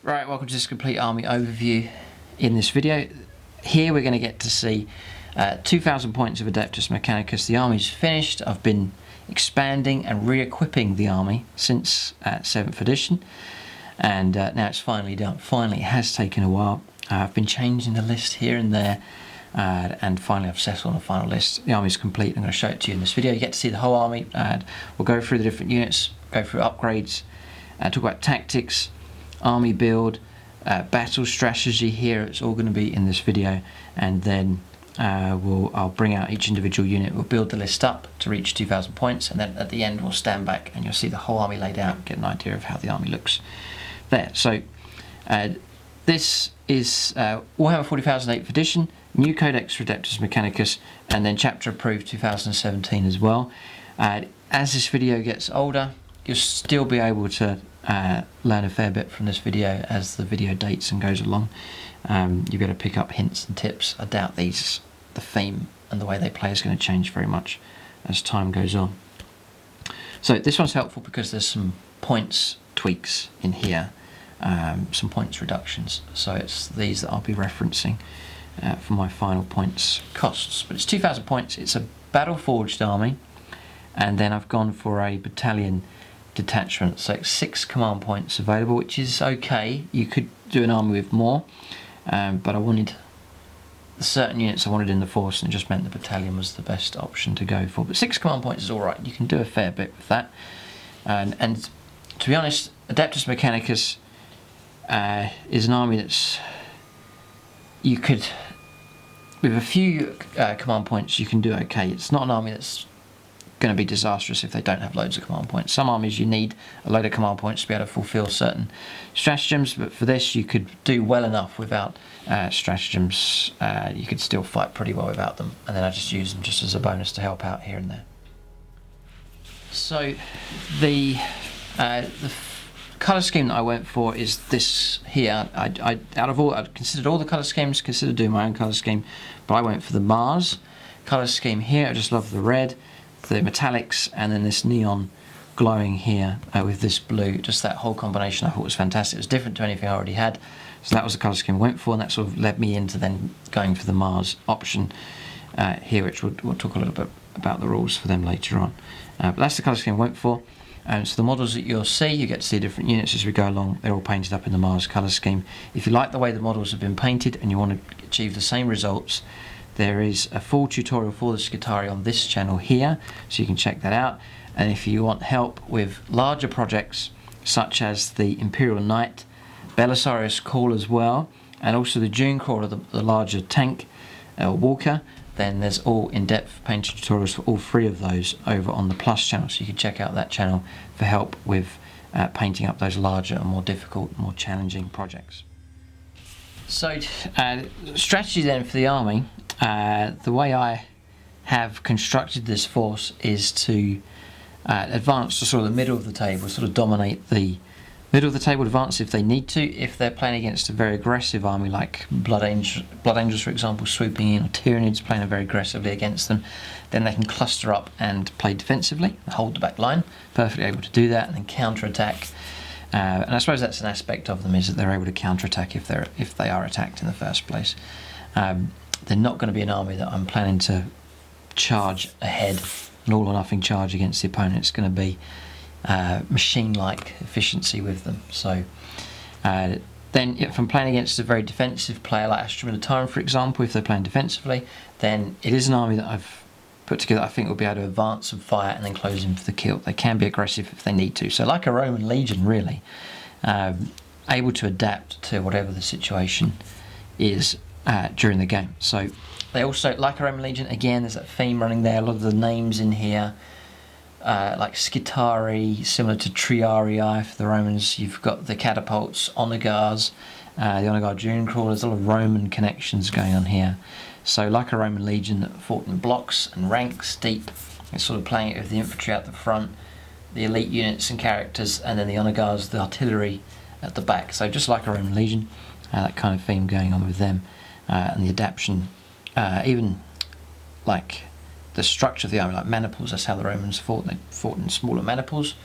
Right, welcome to this complete army overview. In this video, here we're going to get to see 2,000 points of Adeptus Mechanicus. The army's finished. I've been expanding and re-equipping the army since 7th edition, and now it's finally done. Finally, it has taken a while. I've been changing the list here and there, and finally I've settled on a final list. The army's complete. I'm going to show it to you in this video. You get to see the whole army, and we'll go through the different units, go through upgrades, talk about tactics, army build, battle strategy. Here it's all going to be in this video, and then I'll bring out each individual unit. We'll build the list up to reach 2,000 points, and then at the end we'll stand back and you'll see the whole army laid out, get an idea of how the army looks there. So this is Warhammer 40,000 8th edition, new codex for Adeptus Mechanicus, and then chapter approved 2017 as well. As this video gets older, you'll still be able to learn a fair bit from this video as the video dates and goes along. You've got to pick up hints and tips. I doubt the theme and the way they play is going to change very much as time goes on. So this one's helpful because there's some points tweaks in here, some points reductions. So it's these that I'll be referencing for my final points costs. But it's 2,000 points. It's a battle forged army, and then I've gone for a battalion detachment, so 6 command points available, which is okay. You could do an army with more, but I wanted certain units I wanted in the force, and it just meant the battalion was the best option to go for. But 6 command points is alright, you can do a fair bit with that. And to be honest, Adeptus Mechanicus is an army that's, you could, with a few command points you can do okay. It's not an army that's going to be disastrous if they don't have loads of command points. Some armies you need a load of command points to be able to fulfill certain stratagems, but for this you could do well enough without stratagems. You could still fight pretty well without them, and then I just use them just as a bonus to help out here and there. So the colour scheme that I went for is this here. I considered all the colour schemes, considered doing my own colour scheme, but I went for the Mars colour scheme here. I just love the red, the metallics, and then this neon glowing here with this blue. Just that whole combination I thought was fantastic. It was different to anything I already had, so that was the colour scheme I went for, and that sort of led me into then going for the Mars option here, which we'll talk a little bit about the rules for them later on. But that's the colour scheme I went for. So the models that you'll see, you get to see different units as we go along. They're all painted up in the Mars colour scheme. If you like the way the models have been painted and you want to achieve the same results, there is a full tutorial for the Skitarii on this channel here, so you can check that out. And if you want help with larger projects such as the Imperial Knight, Belisarius Call as well, and also the Dune Crawler, the larger tank walker, then there's all in-depth painting tutorials for all 3 of those over on the Plus channel, so you can check out that channel for help with painting up those larger and more difficult, more challenging projects. So strategy then for the army. The way I have constructed this force is to advance to sort of the middle of the table, sort of dominate the middle of the table, advance if they need to. If they're playing against a very aggressive army like Blood Angels, for example, swooping in, or Tyranids playing very aggressively against them, then they can cluster up and play defensively, and hold the back line, perfectly able to do that, and then counter-attack. And I suppose that's an aspect of them, is that they're able to counter-attack if they are attacked in the first place. They're not going to be an army that I'm planning to charge ahead, an all or nothing charge against the opponent. It's going to be machine-like efficiency with them. So then if I'm playing against a very defensive player like Astra Militarum, for example, if they're playing defensively, then it is an army that I've put together I think will be able to advance and fire and then close in for the kill. They can be aggressive if they need to. So like a Roman legion, really, able to adapt to whatever the situation is during the game. So they also, like a Roman legion, again there's that theme running there. A lot of the names in here, like Skitarii, similar to Triarii for the Romans. You've got the catapults, Onagars, the Onagar Dune Crawlers. A lot of Roman connections going on here. So like a Roman legion that fought in blocks and ranks deep, it's sort of playing it with the infantry at the front, the elite units and characters, and then the Onagars, the artillery at the back. So just like a Roman legion, that kind of theme going on with them. And the adaptation, even like the structure of the army, like maniples, that's how the Romans fought. They fought in smaller maniples,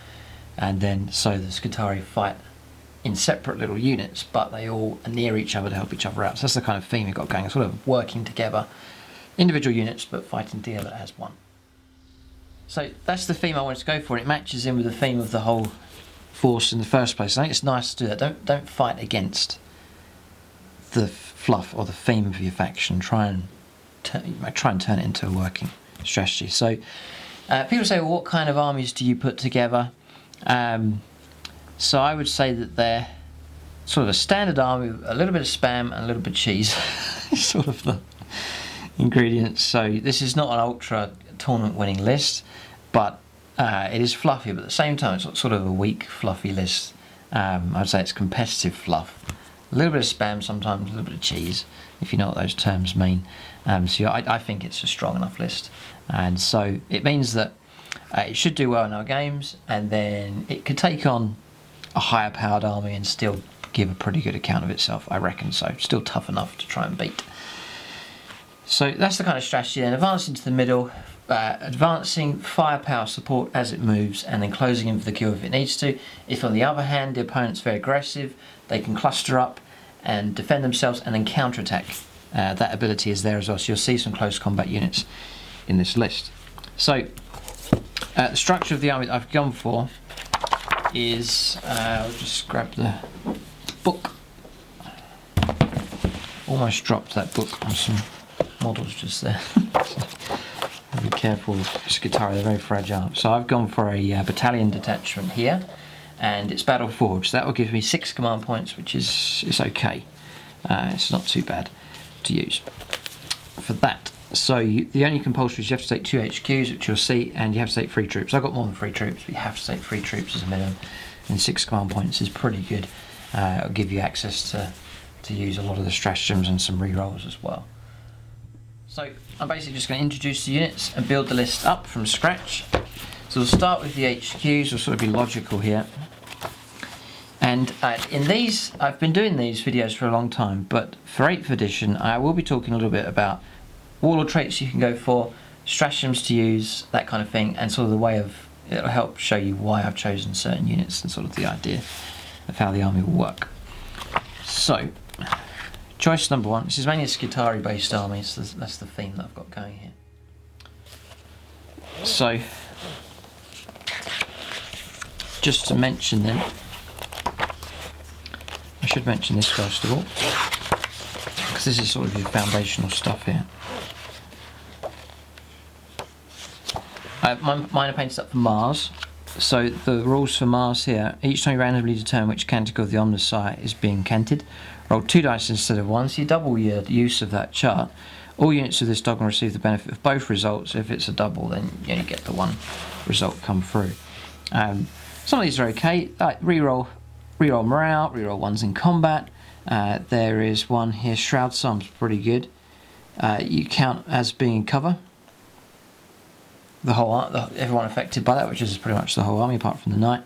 and then so the Skitarii fight in separate little units, but they all are near each other to help each other out. So that's the kind of theme we've got going, sort of working together, individual units but fighting together as one. So that's the theme I wanted to go for, and it matches in with the theme of the whole force in the first place. I think it's nice to do that. Don't fight against the fluff or the theme of your faction. Try and turn it into a working strategy. So people say, well, what kind of armies do you put together? So I would say that they're sort of a standard army with a little bit of spam and a little bit of cheese. Sort of the ingredients. So this is not an ultra tournament winning list, but it is fluffy, but at the same time it's sort of a weak fluffy list. I'd say it's competitive fluff. A little bit of spam sometimes, a little bit of cheese, if you know what those terms mean. So I think it's a strong enough list, and so it means that it should do well in our games, and then it could take on a higher powered army and still give a pretty good account of itself, I reckon. So still tough enough to try and beat. So that's the kind of strategy. Then advancing to the middle, advancing firepower support as it moves, and then closing in for the kill if it needs to. If on the other hand the opponent's very aggressive, they can cluster up and defend themselves and then counterattack. That ability is there as well, so you'll see some close combat units in this list. So the structure of the army that I've gone for is, I'll just grab the book. Almost dropped that book on some models just there. So be careful with Skitarii, they're very fragile. So I've gone for a battalion detachment here, and it's battle forged. So that will give me 6 command points, which is okay. It's not too bad to use for that. So the only compulsory is you have to take 2 HQs, which you'll see, and you have to take 3 troops. I've got more than 3 troops, but you have to take 3 troops as a minimum, and 6 command points is pretty good. It'll give you access to use a lot of the stratagems and some rerolls as well. So I'm basically just going to introduce the units and build the list up from scratch. So we'll start with the HQs, we'll sort of be logical here. And in these, I've been doing these videos for a long time, but for 8th edition I will be talking a little bit about warlord traits you can go for, stratagems to use, that kind of thing, and sort of the way of, it'll help show you why I've chosen certain units and sort of the idea of how the army will work. So, choice number 1, this is mainly a Skitarii based army, so that's the theme that I've got going here. So, just to mention then, I should mention this first of all, because this is sort of your foundational stuff here. Mine are painted up for Mars, so the rules for Mars here, each time you randomly determine which canticle of the Omnissiah is being canted, roll 2 dice instead of 1, so you double your use of that chart. All units of this dogma receive the benefit of both results. If it's a double, then you only get the one result come through. Some of these are okay, like reroll morale, reroll ones in combat. There is one here, Shroud Psalm's pretty good. You count as being in cover. Everyone affected by that, which is pretty much the whole army apart from the knight,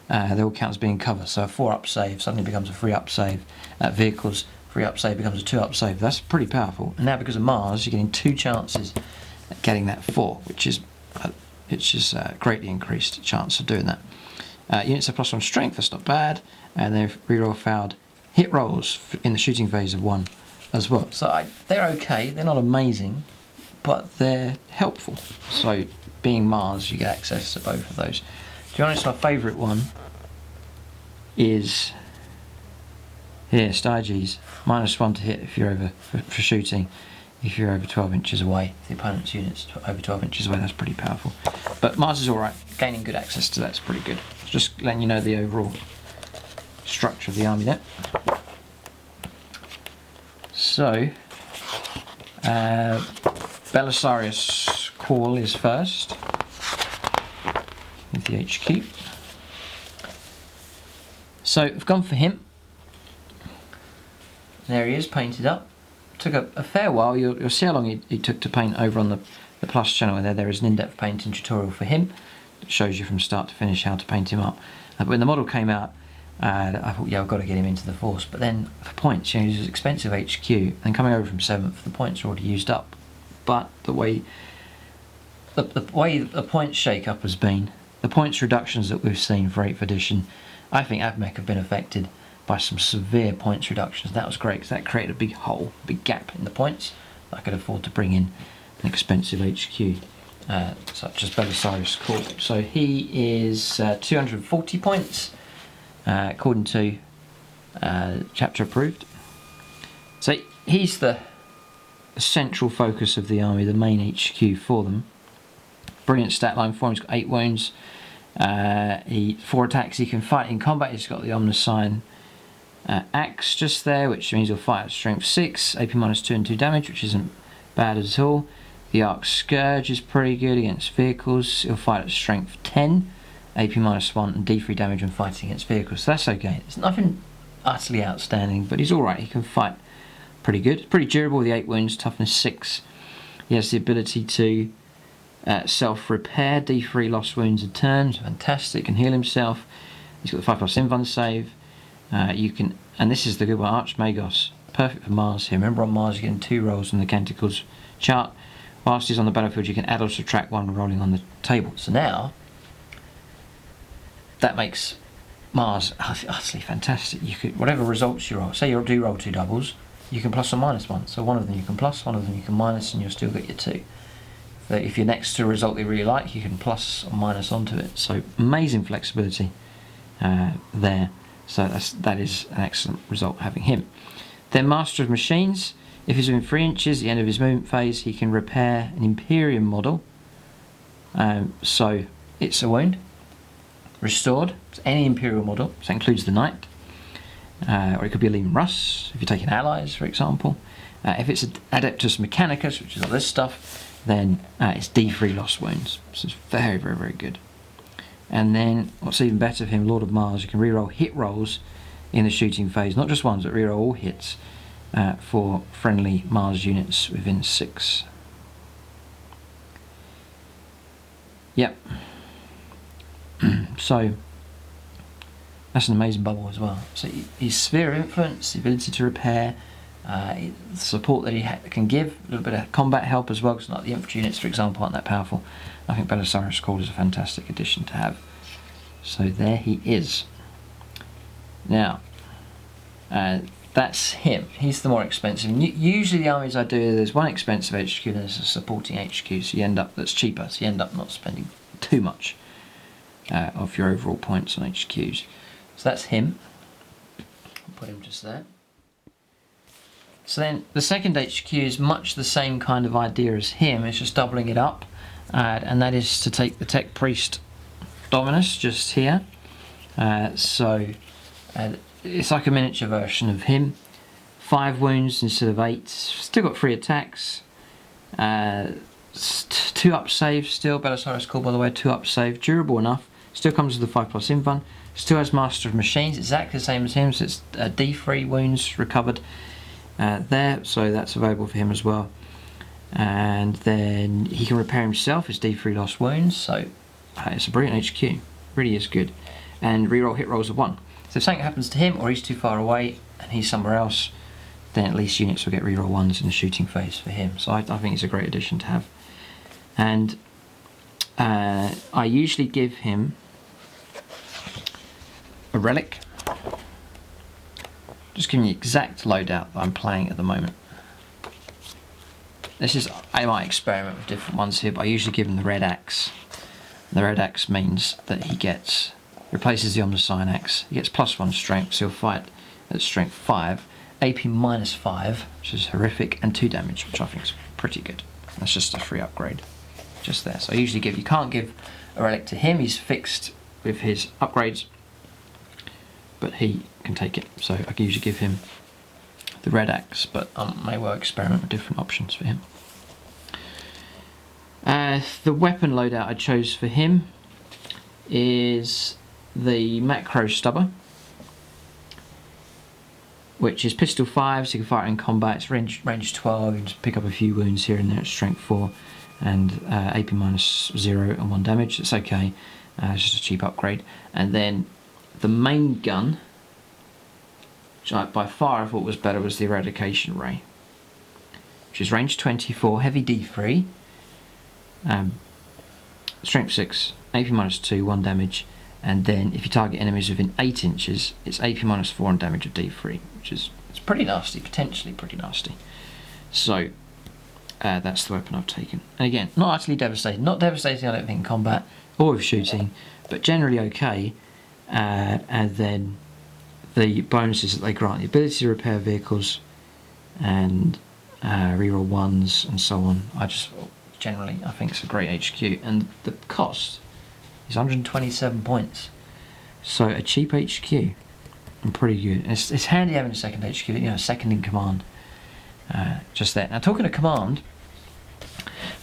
they all count as being in cover. So a 4-up save suddenly becomes a 3-up save. Vehicles, 3-up save becomes a 2-up save. That's pretty powerful. And now because of Mars, you're getting 2 chances at getting that 4, which is greatly increased chance of doing that. Units have +1 strength, that's not bad, and they've reroll fouled hit rolls in the shooting phase of 1 as well. So they're okay, they're not amazing, but they're helpful. So being Mars, you get access to both of those. To be honest, my favourite one is here, Styges. -1 to hit if you're over for shooting. If you're over 12 inches away, if the opponent's unit's over 12 inches away, that's pretty powerful. But Mars is alright, gaining good access to that's pretty good. Just letting you know the overall structure of the army there. So, Belisarius Quall is first with the HQ. So I've gone for him. There he is, painted up. Took a fair while. You'll see how long he took to paint over on the Plus channel. And there is an in-depth painting tutorial for him that shows you from start to finish how to paint him up. But when the model came out, I thought, yeah, I've got to get him into the force. But then for points, you know, he's an expensive HQ, and coming over from 7th, the points are already used up. But the way the points shake-up has been, the points reductions that we've seen for 8th edition I think Ad Mech have been affected by some severe points reductions. That was great because that created a big hole, big gap in the points that I could afford to bring in an expensive HQ, such as Belisarius Court. So he is 240 points, according to chapter approved. So he's the central focus of the army, the main HQ for them. Brilliant stat line for him. He's got 8 wounds. 4 attacks. He can fight in combat. He's got the Omnisign axe just there, which means he'll fight at strength 6, AP -2 and 2 damage, which isn't bad at all. The Arc Scourge is pretty good against vehicles. He'll fight at strength 10, AP -1 and D3 damage when fighting against vehicles. So that's okay. It's nothing utterly outstanding, but he's alright. He can fight pretty good. Pretty durable with the 8 wounds, toughness 6. He has the ability to self-repair, D3 lost wounds a turn, fantastic, can heal himself. He's got the 5+ invuln save. You can, and this is the good one, Archmagos, perfect for Mars here. Remember on Mars you're getting 2 rolls in the Canticles chart. Whilst he's on the battlefield you can add or subtract 1 rolling on the table. So now, that makes Mars utterly fantastic. You could, whatever results you roll, say you do roll 2 doubles, you can plus or minus 1. So one of them you can plus, one of them you can minus, and you'll still get your 2. If you're next to a result they really like, you can plus or minus onto it. So amazing flexibility there. So that is an excellent result having him. Then Master of Machines. If he's within 3 inches at the end of his movement phase, he can repair an Imperium model. So it's a wound. Restored. It's any Imperial model. So that includes the Knight. Or it could be a Leman Russ, if you're taking allies, for example. If it's Adeptus Mechanicus, which is all this stuff, then it's D3 lost wounds. So it's very, very, very good. And then what's even better for him, Lord of Mars, you can reroll hit rolls in the shooting phase, not just ones, but reroll all hits for friendly Mars units within 6. Yep. So that's an amazing bubble as well. So his sphere of influence, the ability to repair, the support that he can give, a little bit of combat help as well, because not the infantry units, for example, aren't that powerful. I think Belisarius Court is a fantastic addition to have. So there he is. Now, that's him. He's the more expensive. Usually the armies I do, there's one expensive HQ and there's a supporting HQ, so you end up, that's cheaper, so you end up not spending too much of your overall points on HQs. So that's him. I'll put him just there. So then the second HQ is much the same kind of idea as him, it's just doubling it up, and that is to take the Tech Priest Dominus just here. So it's like a miniature version of him. 5 wounds instead of 8, still got 3 attacks, 2 up saves still, Belisarius Court by the way, 2 up save, durable enough, still comes with the 5+ invuln, still has Master of Machines, exactly the same as him, so it's D3 wounds recovered there, so that's available for him as well. And then he can repair himself, his D3 lost wounds, so it's a brilliant HQ, really is good. And reroll hit rolls of 1. So if something happens to him or he's too far away and he's somewhere else, then at least units will get reroll 1s in the shooting phase for him. So I think it's a great addition to have. And I usually give him a relic. Just giving you the exact loadout that I'm playing at the moment. This is, I might experiment with different ones here, but I usually give him the red axe. The red axe means that he gets, replaces the Omnisign axe, he gets +1 strength, so he'll fight at strength 5, AP -5, which is horrific, and 2 damage, which I think is pretty good. That's just a free upgrade, just there. So I usually give, you can't give a relic to him, he's fixed with his upgrades, but he can take it. So I can usually give him the red axe, but I may well experiment with different options for him. The weapon loadout I chose for him is the Macro Stubber, which is pistol 5, so you can fire it in combat. It's range 12, you can just pick up a few wounds here and there. It's strength 4 and AP -0 and 1 damage. It's okay, it's just a cheap upgrade. And then the main gun, which by far I thought was better, was the Eradication Ray, which is range 24, heavy D3, strength 6, AP -2, 1 damage, And then if you target enemies within 8 inches, it's AP -4 and damage of D3, which is it's pretty nasty, potentially pretty nasty. So that's the weapon I've taken. And again, not utterly devastating. Not devastating, I don't think, in combat or with shooting, but generally okay. And then the bonuses that they grant: the ability to repair vehicles and reroll ones and so on. I think it's a great HQ, and the cost is 127 points. So a cheap HQ and pretty good. And it's handy having a second HQ, you know, second in command. Just there. Now, talking of command,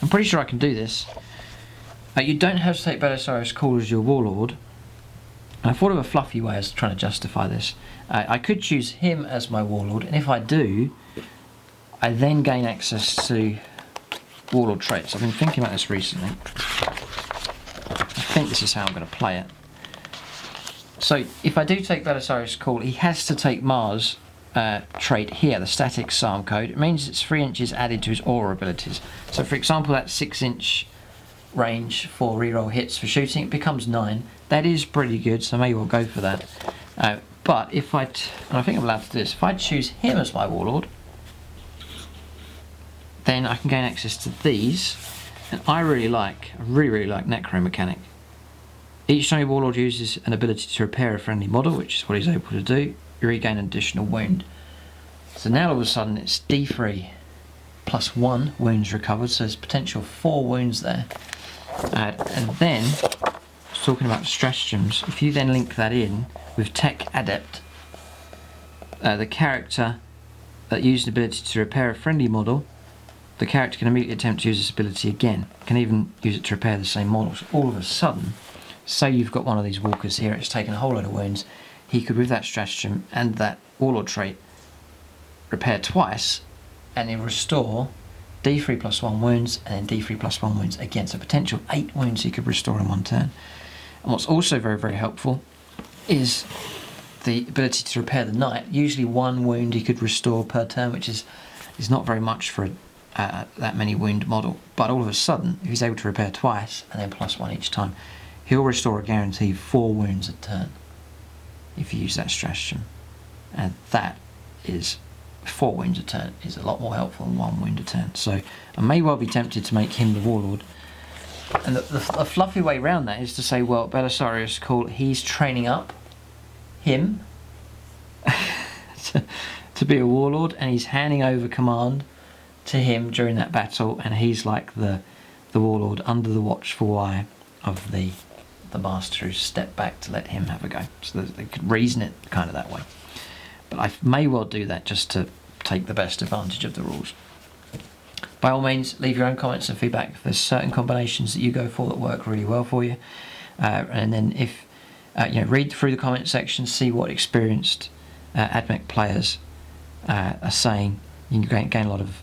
I'm pretty sure I can do this. You don't have to take Belisarius Cawl as your warlord. And I thought of a fluffy way as trying to justify this. I could choose him as my warlord, and if I do, I then gain access to warlord traits. I've been thinking about this recently. I think this is how I'm going to play it. So if I do take Belisarius Cawl, he has to take Mars trait here, the static SARM code. It means it's 3 inches added to his aura abilities. So for example, that 6-inch range for reroll hits for shooting, it becomes 9. That is pretty good, so I may well go for that. But if and I think I'm allowed to do this, if I choose him as my warlord, then I can gain access to these, and I really like Necro Mechanic. Each time your warlord uses an ability to repair a friendly model, which is what he's able to do, you regain an additional wound. So now all of a sudden it's D3 plus 1 wounds recovered, so there's potential 4 wounds there. And then, talking about stratagems, if you then link that in with Tech Adept, the character that used an ability to repair a friendly model, the character can immediately attempt to use this ability again. Can even use it to repair the same model. So all of a sudden, say you've got one of these walkers here, it's taken a whole load of wounds, he could, with that stratagem and that warlord trait, repair twice, and then restore D3 plus 1 wounds, and then D3 plus 1 wounds again. So potential 8 wounds he could restore in one turn. And what's also very, very helpful is the ability to repair the knight. Usually 1 wound he could restore per turn, which is not very much for that many wound model. But all of a sudden, if he's able to repair twice and then plus 1 each time, he'll restore a guaranteed 4 wounds a turn if you use that stratagem. And that is 4 wounds a turn is a lot more helpful than 1 wound a turn. So I may well be tempted to make him the warlord. And the fluffy way around that is to say, well, Belisarius Cawl, he's training up him to be a warlord, and he's handing over command to him during that battle, and he's like the warlord under the watchful eye of the master who's stepped back to let him have a go. So they could reason it kind of that way. But I may well do that just to take the best advantage of the rules. By all means, leave your own comments and feedback if there's certain combinations that you go for that work really well for you. And then if read through the comment section, see what experienced Ad Mech players are saying. You can gain a lot of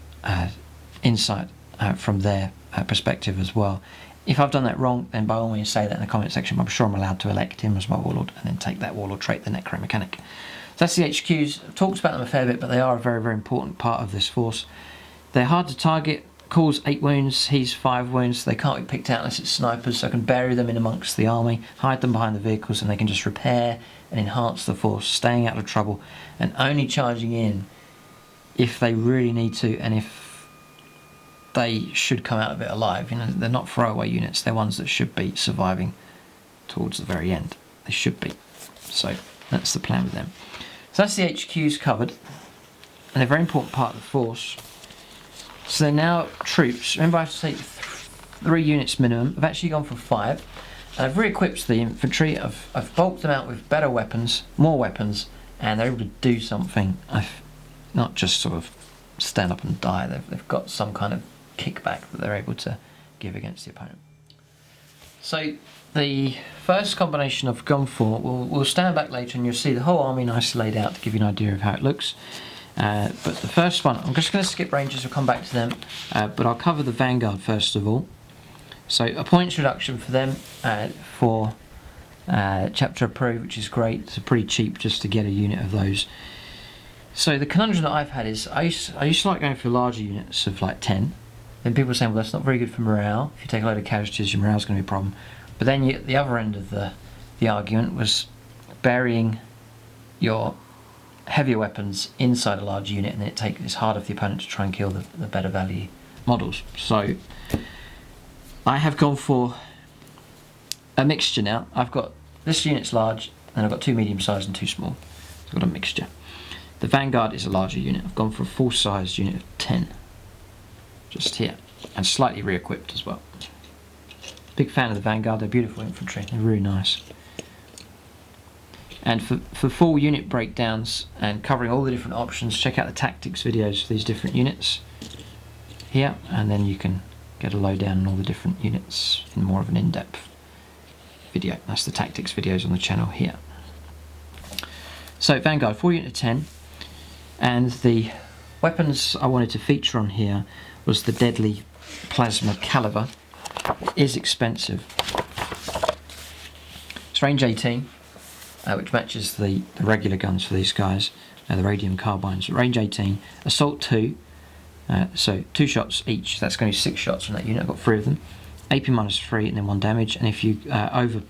insight from their perspective as well. If I've done that wrong, then by all means say that in the comment section. I'm sure I'm allowed to elect him as my warlord and then take that warlord trait, the Necro Mechanic. So that's the HQs. I've talked about them a fair bit, but they are a very, very important part of this force. They're hard to target. Cawl's 8 wounds, he's 5 wounds. They can't be picked out unless it's snipers, so I can bury them in amongst the army, hide them behind the vehicles, and they can just repair and enhance the force, staying out of trouble and only charging in if they really need to, and if they should come out of it alive. You know, they're not throwaway units, they're ones that should be surviving towards the very end. They should be. So that's the plan with them. So that's the HQs covered, and they're a very important part of the force. So they're now troops. Remember, I have to take 3 units minimum. I've actually gone for 5, and I've re-equipped the infantry. I've bulked them out with better weapons, more weapons, and they're able to do something. I've not just sort of stand up and die. They've got some kind of kickback that they're able to give against the opponent. So the first combination I've gone for, we'll stand back later and you'll see the whole army nicely laid out to give you an idea of how it looks. But the first one, I'm just going to skip Rangers, we'll come back to them, but I'll cover the Vanguard first of all. So a points reduction for them for chapter approved, which is great. It's pretty cheap just to get a unit of those. So the conundrum that I've had is I used to like going for larger units of like 10. Then people are saying, well, that's not very good for morale. If you take a load of casualties, your morale's going to be a problem. But then you, at the other end of the the argument was burying your heavier weapons inside a large unit, and then it's harder for the opponent to try and kill the better value models. So I have gone for a mixture now. I've got this unit's large, and I've got 2 medium sized and 2 small. So I've got a mixture. The Vanguard is a larger unit. I've gone for a full-sized unit of 10, just here, and slightly re-equipped as well. Big fan of the Vanguard. They're beautiful infantry. They're really nice. And for full unit breakdowns and covering all the different options, check out the tactics videos for these different units here, and then you can get a lowdown on all the different units in more of an in-depth video. That's the tactics videos on the channel here. So Vanguard, 4 unit of 10, and the weapons I wanted to feature on here was the deadly plasma caliber. It is expensive. It's range 18. Which matches the regular guns for these guys, the radium carbines. Range 18, assault 2, so 2 shots each. That's going to be 6 shots from that unit. I've got 3 of them. AP -3 and then 1 damage. And if you over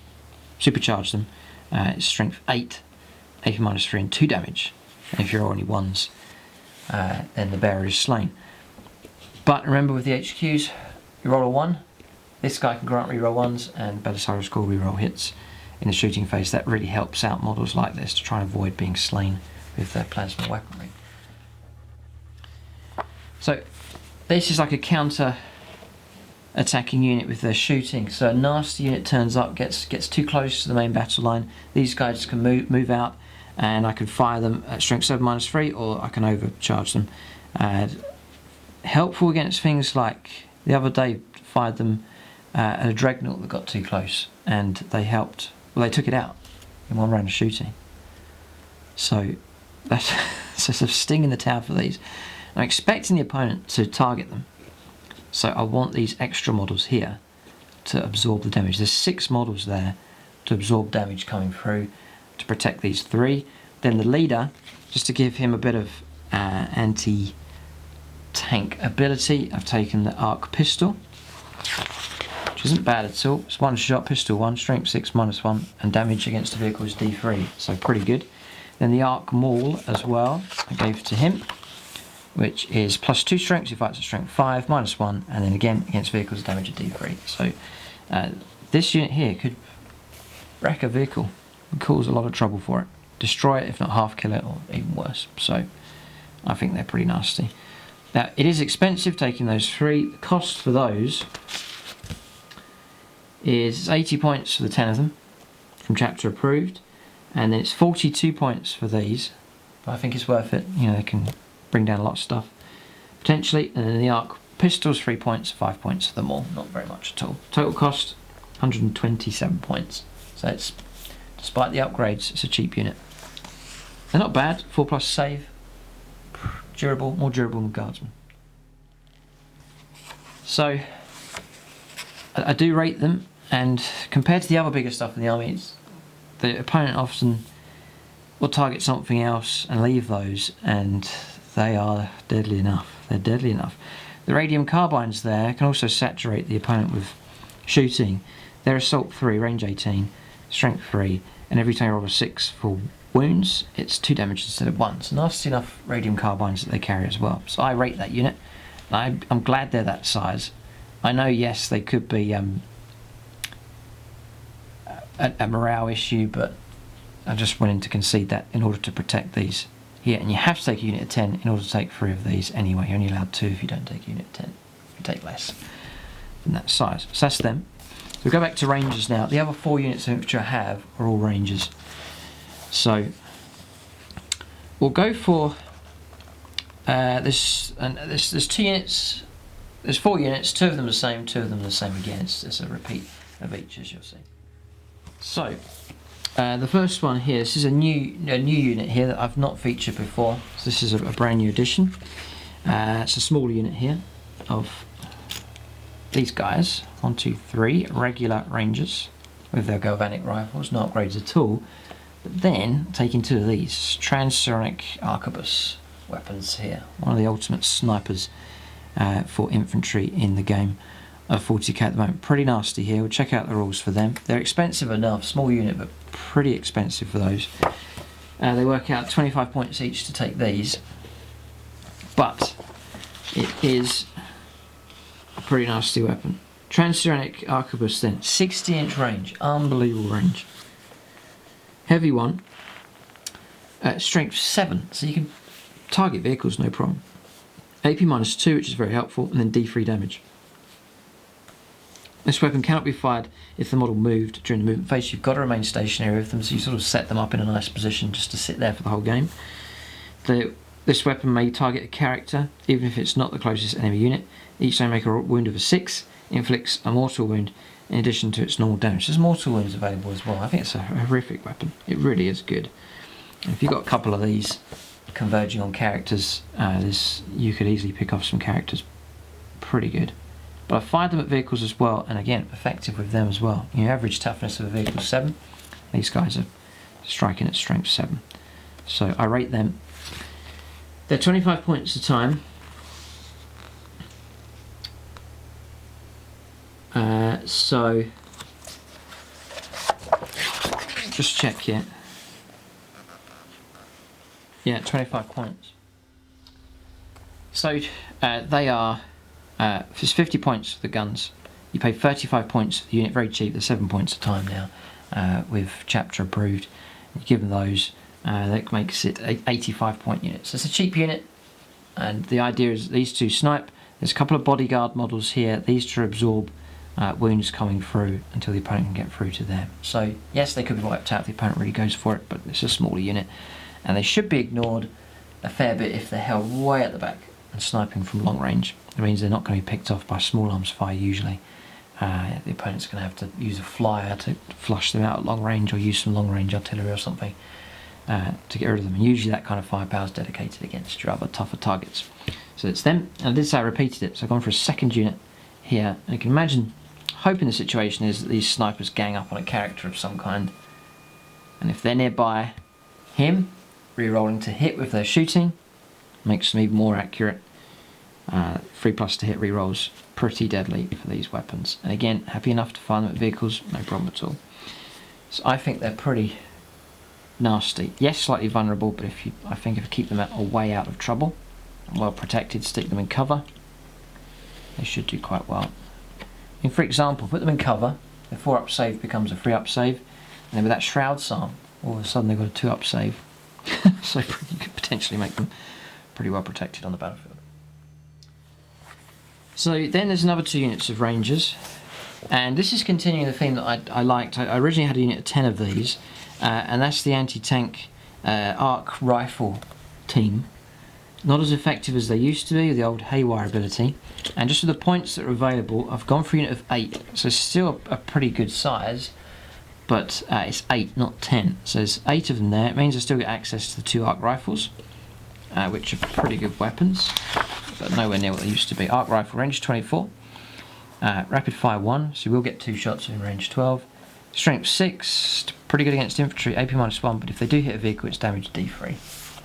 supercharge them, it's strength 8, AP -3 and 2 damage. And if you're only 1s, then the bearer is slain. But remember, with the HQs, you roll a 1. This guy can grant reroll 1s, and Belisarius Score reroll hits in the shooting phase. That really helps out models like this to try and avoid being slain with their plasma weaponry. So this is like a counter attacking unit with their shooting. So a nasty unit turns up, gets too close to the main battle line. These guys can move out, and I can fire them at strength 7 -3, or I can overcharge them. Helpful against things like the other day, fired them at a dreadnought that got too close, and they helped. Well, they took it out in 1 round of shooting. So that's a sting in the tail for these. I'm expecting the opponent to target them, so I want these extra models here to absorb the damage. There's 6 models there to absorb damage coming through to protect these 3. Then the leader, just to give him a bit of anti-tank ability, I've taken the arc pistol, which isn't bad at all. It's 1 shot, pistol 1, strength 6 -1, and damage against the vehicle is D3, so pretty good. Then the arc maul as well, I gave to him, which is +2 strength, he fights at strength 5, -1, and then again against vehicles damage at D3. So this unit here could wreck a vehicle and cause a lot of trouble for it. Destroy it, if not half kill it, or even worse. So I think they're pretty nasty. Now it is expensive taking those 3. The cost for those is 80 points for the 10 of them from chapter approved, and then it's 42 points for these, but I think it's worth it. You know, they can bring down a lot of stuff potentially. And then the arc pistols, 3 points, 5 points for them all, not very much at all. Total cost 127 points, so it's, despite the upgrades, it's a cheap unit. They're not bad. 4+ save, durable, more durable than Guardsmen. So I do rate them, and compared to the other bigger stuff in the army, the opponent often will target something else and leave those, and they are deadly enough. They're deadly enough. The radium carbines there can also saturate the opponent with shooting. They're assault 3, range 18, strength 3, and every time you roll a 6 for wounds, it's 2 damage instead of 1. So nasty enough radium carbines that they carry as well. So I rate that unit. I'm glad they're that size. I know, yes, they could be a morale issue, but I just wanted to concede that in order to protect these here. And you have to take a unit of 10 in order to take 3 of these anyway. You're only allowed 2 if you don't take a unit of 10. You take less than that size. So that's them. So we go back to Rangers now. The other 4 units of infantry I have are all Rangers. So we'll go for there's 2 units. There's 4 units, 2 of them the same, 2 of them the same again. It's a repeat of each, as you'll see. So the first one here, this is a new unit here that I've not featured before. So this is a brand new addition. It's a smaller unit here of these guys. 1, 2, 3 regular Rangers with their galvanic rifles, no upgrades at all. But then taking 2 of these Transonic arquebus weapons here, one of the ultimate snipers for infantry in the game. of 40k at the moment. Pretty nasty here. We'll check out the rules for them. They're expensive enough, small unit, but pretty expensive for those. They work out 25 points each to take these, but it is a pretty nasty weapon. Transonic Arquebus then, 60-inch range, unbelievable range. Heavy one, strength 7, so you can target vehicles no problem. AP -2, which is very helpful, and then D3 damage. This weapon cannot be fired if the model moved during the movement phase. You've got to remain stationary with them, so you sort of set them up in a nice position just to sit there for the whole game. This weapon may target a character, even if it's not the closest enemy unit. Each time make a wound of a 6, inflicts a mortal wound in addition to its normal damage. There's mortal wounds available as well. I think it's a horrific weapon. It really is good. If you've got a couple of these converging on characters, you could easily pick off some characters pretty good. But I fired them at vehicles as well, and again, effective with them as well. Your average toughness of a vehicle is 7. These guys are striking at strength 7. So I rate them. They're 25 points a time. So just check here. Yeah, 25 points. So they are, it's 50 points for the guns. You pay 35 points for the unit, very cheap. They're 7 points a time now, with chapter approved. You give them those, that makes it 85 point unit. So it's a cheap unit, and the idea is these two snipe. There's a couple of bodyguard models here. These to absorb wounds coming through until the opponent can get through to them. So yes, they could be wiped out if the opponent really goes for it, but it's a smaller unit, and they should be ignored a fair bit if they're held way at the back and sniping from long range. It means they're not going to be picked off by small arms fire usually. The opponent's going to have to use a flyer to flush them out at long range, or use some long range artillery or something to get rid of them. And usually that kind of firepower is dedicated against your other tougher targets. So it's them, and I did say I repeated it, so I've gone for a second unit here. And you can imagine, hoping the situation is that these snipers gang up on a character of some kind, and if they're nearby him, re-rolling to hit with their shooting makes them even more accurate. 3+ to hit re-rolls, pretty deadly for these weapons. And again, happy enough to fire them at vehicles, no problem at all. So I think they're pretty nasty. Yes, slightly vulnerable, but I think if you keep them way out of trouble, well protected, stick them in cover, they should do quite well. And for example, put them in cover, the 4-up save becomes a 3-up save, and then with that shroud psalm, all of a sudden they've got a 2-up save. So you could potentially make them pretty well protected on the battlefield. So then there's another 2 units of Rangers, and this is continuing the theme that I liked. I originally had a unit of 10 of these, and that's the anti-tank arc rifle team. Not as effective as they used to be with the old Haywire ability, and just with the points that are available, I've gone for a unit of 8, so it's still a pretty good size, but it's 8, not 10. So there's 8 of them there. It means I still get access to the 2 arc rifles, which are pretty good weapons, but nowhere near what they used to be. Arc rifle, range 24, rapid fire 1, so we'll get 2 shots in range 12. Strength 6, pretty good against infantry, AP -1, but if they do hit a vehicle, it's damage D3,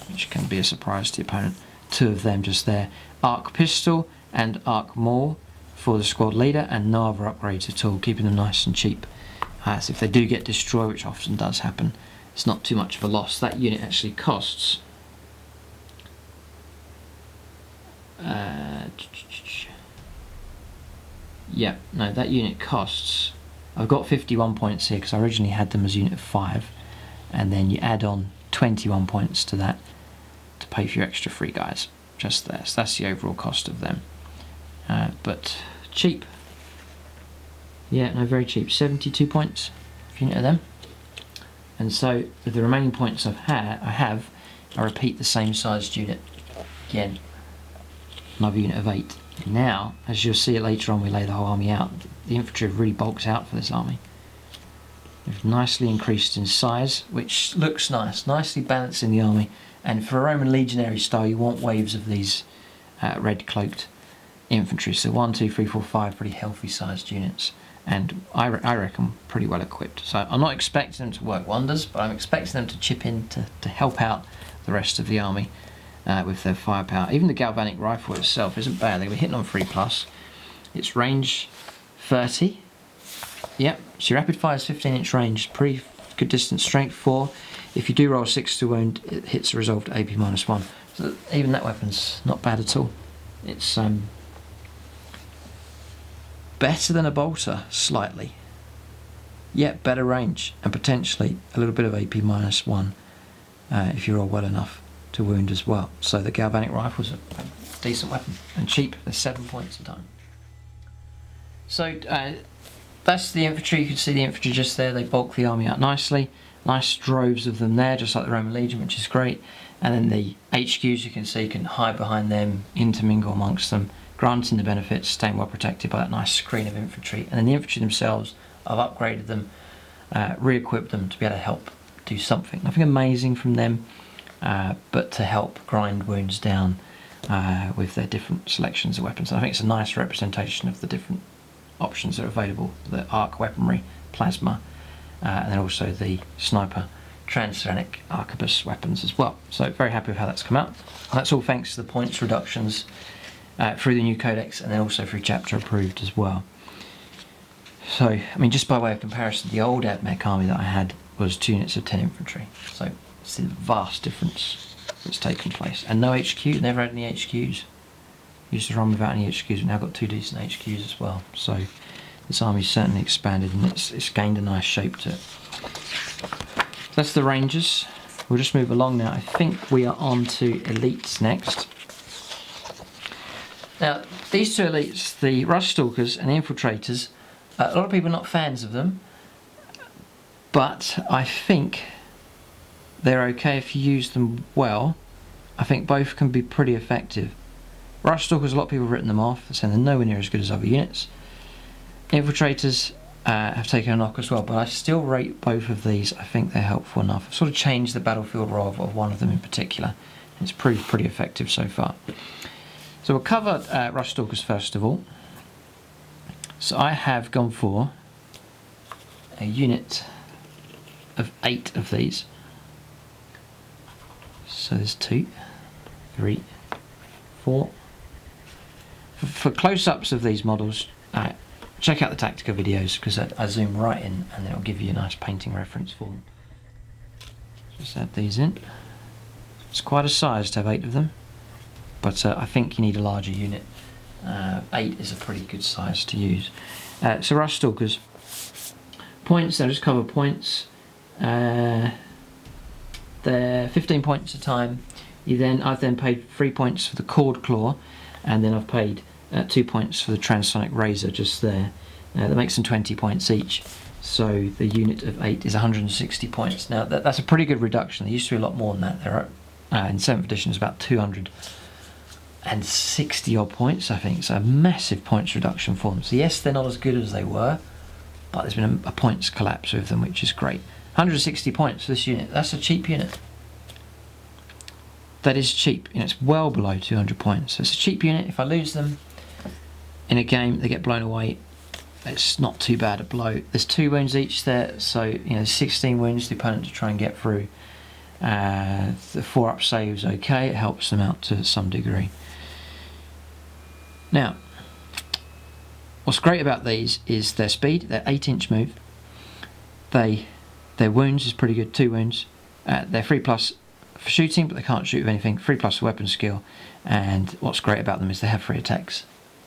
which can be a surprise to the opponent. 2 of them just there. Arc pistol and arc maul for the squad leader, and no other upgrades at all, keeping them nice and cheap. So if they do get destroyed, which often does happen, it's not too much of a loss. That unit actually costs that unit costs, I've got 51 points here because I originally had them as unit of 5, and then you add on 21 points to that to pay for your extra 3 guys, just there. So that's the overall cost of them, but cheap. Yeah, no, very cheap. 72 points for a unit of them. And so with the remaining points I repeat the same sized unit again, another unit of 8. Now, as you'll see it later on, we lay the whole army out. The infantry have really bulked out for this army. They've nicely increased in size, which looks nice, nicely balancing the army. And for a Roman legionary style, you want waves of these red cloaked infantry. So 1, 2, 3, 4, 5 pretty healthy sized units, and I reckon pretty well equipped. So I'm not expecting them to work wonders, but I'm expecting them to chip in to help out the rest of the army with their firepower. Even the galvanic rifle itself isn't bad. They were hitting on 3+. Its range 30. Yep, so your rapid fire is 15-inch range, pretty good distance, strength 4. If you do roll 6 to wound, it hits a resolved AP -1. So even that weapon's not bad at all. It's better than a bolter, slightly. Yet better range, and potentially a little bit of AP -1 if you roll well enough to wound as well. So the galvanic rifle's a decent weapon, and cheap. They're 7 points a time. So that's the infantry. You can see the infantry just there. They bulk the army out nicely. Nice droves of them there, just like the Roman Legion, which is great. And then the HQs, you can see, you can hide behind them, intermingle amongst them, granting the benefits, staying well protected by that nice screen of infantry. And then the infantry themselves, I've upgraded them, re-equipped them to be able to help do something. Nothing amazing from them, but to help grind wounds down with their different selections of weapons. And I think it's a nice representation of the different options that are available: the arc weaponry, plasma, and then also the sniper Transonic arquebus weapons as well. So very happy with how that's come out. And that's all thanks to the points reductions through the new codex, and then also through chapter approved as well. So, I mean, just by way of comparison, the old Ad Mech army that I had was 2 units of 10 infantry. So it's a vast difference that's taken place. And no HQ, never had any HQs. Used to run without any HQs, but now got 2 decent HQs as well. So this army's certainly expanded, and it's gained a nice shape to it. So that's the Rangers. We'll just move along now. I think we are on to Elites next. Now, these two Elites, the Rush Stalkers and the Infiltrators, a lot of people are not fans of them, but I think they're okay if you use them well. I think both can be pretty effective. Rush Stalkers, a lot of people have written them off, saying they're nowhere near as good as other units. Infiltrators have taken a knock as well, but I still rate both of these. I think they're helpful enough. I've sort of changed the battlefield role of one of them in particular. It's proved pretty effective so far. So we'll cover Rush Stalkers first of all. So I have gone for a unit of 8 of these. So there's 2, 3, 4. For close-ups of these models, check out the Tactica videos, because I zoom right in and then it'll give you a nice painting reference for them. Just add these in. It's quite a size to have 8 of them, but I think you need a larger unit. 8 is a pretty good size to use. So Rush Stalkers. Points, they'll just cover points. They're 15 points a time. I've then paid 3 points for the Cord Claw, and then I've paid 2 points for the Transonic Razor just there. That makes them 20 points each. So the unit of 8 is 160 points. Now that's a pretty good reduction. There used to be a lot more than that. There are, in 7th edition, it's about 260 odd points, I think. So a massive points reduction for them. So yes, they're not as good as they were, but there's been a points collapse with them, which is great. 160 points for this unit. That's a cheap unit. That is cheap. It's well below 200 points. So it's a cheap unit. If I lose them in a game, they get blown away. It's not too bad a blow. There's 2 wounds each there, so 16 wounds the opponent to try and get through. The 4-up save's okay. It helps them out to some degree. Now, what's great about these is their speed. They're 8-inch move. Their wounds is pretty good. 2 wounds. They're 3+ for shooting, but they can't shoot with anything. 3+ for weapon skill. And what's great about them is they have 3 attacks.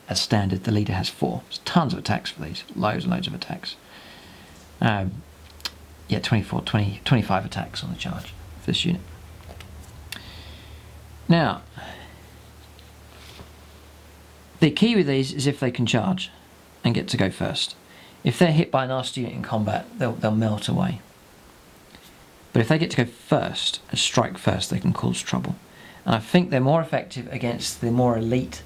As standard, the leader has 4. There's tons of attacks for these. Loads and loads of attacks. 25 attacks on the charge for this unit. Now, the key with these is if they can charge and get to go first. If they're hit by a nasty unit in combat, they'll melt away. But if they get to go first and strike first, they can cause trouble. And I think they're more effective against the more elite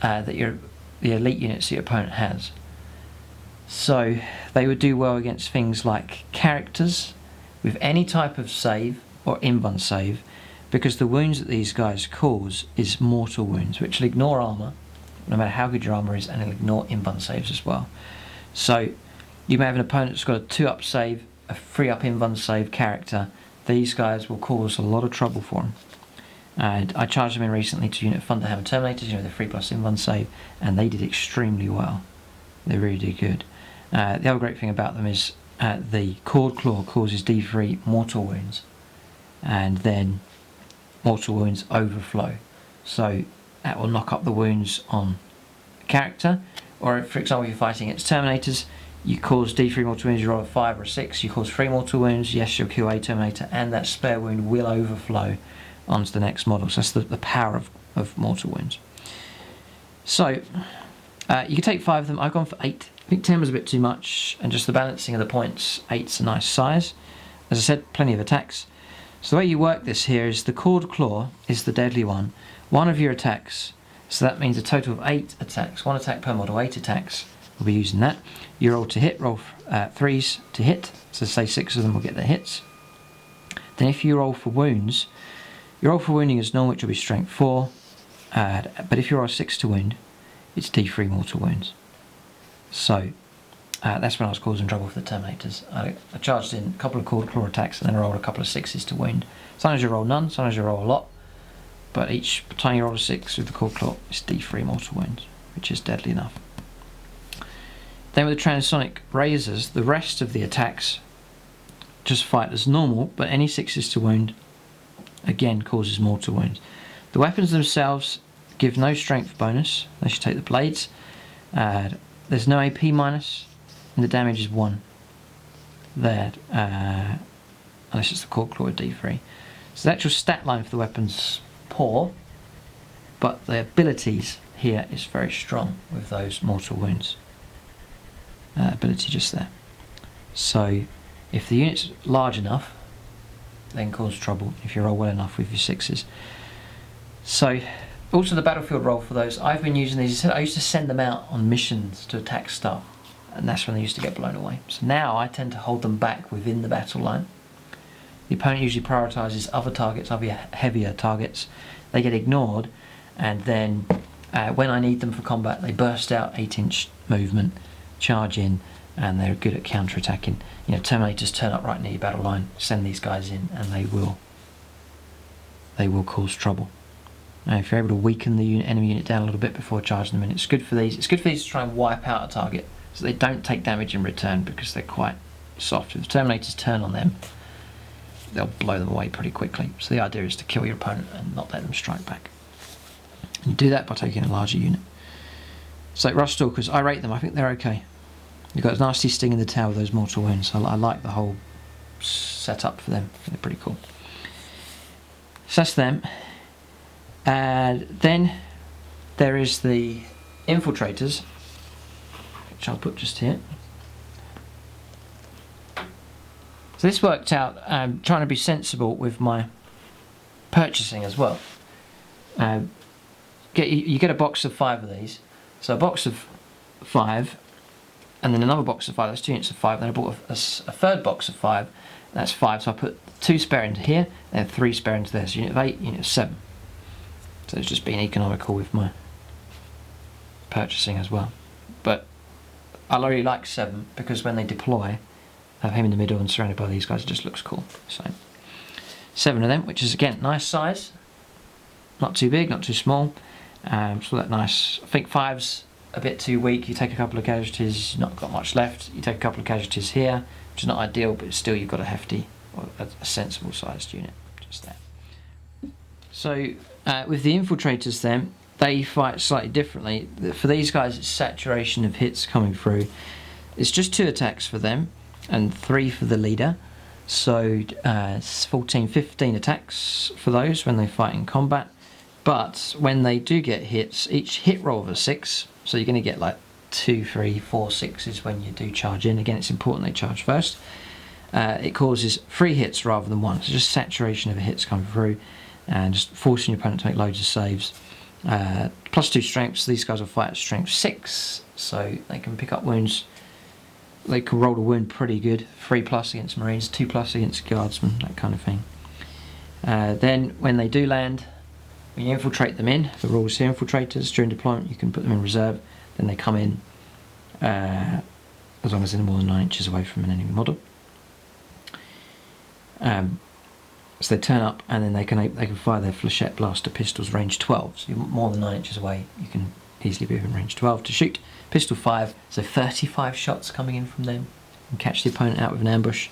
the elite units that your opponent has. So they would do well against things like characters with any type of save or invuln save, because the wounds that these guys cause is mortal wounds, which will ignore armor, no matter how good your armor is, and it'll ignore invuln saves as well. So you may have an opponent that's got a 2-up save, a 3-up invuln save character. These guys will cause a lot of trouble for them. And I charged them in recently to unit of Thunderhammer Terminators, the 3+ invuln save, and they did extremely well. They really do good. The other great thing about them is the Cord Claw causes D3 mortal wounds, and then mortal wounds overflow. So that will knock up the wounds on a character, or for example, if you're fighting against Terminators, you cause D3 mortal wounds, you roll a 5 or a 6, you cause 3 mortal wounds, yes, you'll kill a Terminator, and that spare wound will overflow onto the next model. So that's the power of mortal wounds. So you can take 5 of them. I've gone for 8. I think 10 was a bit too much, and just the balancing of the points, 8's a nice size. As I said, plenty of attacks. So the way you work this here is the Cord Claw is the deadly one. One of your attacks, so that means a total of 8 attacks. 1 attack per model, 8 attacks. We'll be using that. You roll to hit, roll 3s to hit, so say 6 of them will get their hits. Then if you roll for wounds, you roll for wounding as normal, which will be strength 4, but if you roll 6 to wound, it's D3 mortal wounds. So that's when I was causing trouble for the Terminators. I charged in a couple of Cord Claw attacks and then I rolled a couple of 6s to wound. Sometimes you roll none, sometimes you roll a lot, but each time you roll a 6 with the Cord Claw, it's D3 mortal wounds, which is deadly enough. Then with the Transonic Razors, the rest of the attacks just fight as normal, but any 6s to wound again causes mortal wounds. The weapons themselves give no strength bonus unless you take the blades. There's no AP minus, and the damage is 1 there, unless it's the Cord Claw D3. So the actual stat line for the weapon's poor, but the abilities here is very strong with those mortal wounds. Ability just there. So if the unit's large enough, then cause trouble if you roll well enough with your 6s. So also the battlefield roll for those, I've been using these. I used to send them out on missions to attack stuff, and that's when they used to get blown away. So now I tend to hold them back within the battle line. The opponent usually prioritises other targets, other heavier targets. They get ignored, and then when I need them for combat, they burst out 8-inch movement, charge in, and they're good at counter-attacking. You know, Terminators turn up right near your battle line, send these guys in, and they will cause trouble. Now, if you're able to weaken the enemy unit down a little bit before charging them in, it's good for these. It's good for these to try and wipe out a target, so they don't take damage in return because they're quite soft. If the Terminators turn on them, they'll blow them away pretty quickly. So the idea is to kill your opponent and not let them strike back. And you do that by taking a larger unit. So Rush Stalkers, I rate them. I think they're okay. You've got a nasty sting in the tail with those mortal wounds. I like the whole setup for them. They're pretty cool. So that's them. And then there is the Infiltrators, which I'll put just here. So this worked out, trying to be sensible with my purchasing as well. You get a box of 5 of these. So a box of 5, and then another box of 5, that's 2 units of 5, then I bought a third box of 5, that's 5, so I put 2 spare into here, and 3 spare into there, so unit of 8, unit of 7. So it's just being economical with my purchasing as well. But I really like 7, because when they deploy, have him in the middle and surrounded by these guys, it just looks cool. So 7 of them, which is again nice size, not too big, not too small. So that nice. I think 5's a bit too weak. You take a couple of casualties, you've not got much left. You take a couple of casualties here, which is not ideal, but still you've got a hefty, or a sensible sized unit. Just there. So with the Infiltrators then, they fight slightly differently. For these guys, it's saturation of hits coming through. It's just 2 attacks for them and 3 for the leader. So 14, 15 attacks for those when they fight in combat. But when they do get hits, each hit roll of a 6, so you're going to get like 2, 3, 4, 6s when you do charge in. Again, it's important they charge first. It causes 3 hits rather than 1, so just saturation of the hits coming through and just forcing your opponent to make loads of saves. Plus 2 strengths, these guys will fight at strength 6, so they can pick up wounds. They can roll a wound pretty good. 3+ against Marines, 2+ against Guardsmen, that kind of thing. Then when they do land, when you infiltrate them in, the rules here, Infiltrators, during deployment you can put them in reserve, then they come in as long as they're more than 9 inches away from an enemy model. So they turn up and then they can fire their flechette blaster pistols range 12, so you're more than 9 inches away, you can easily be within range 12 to shoot. Pistol 5, so 35 shots coming in from them, and catch the opponent out with an ambush.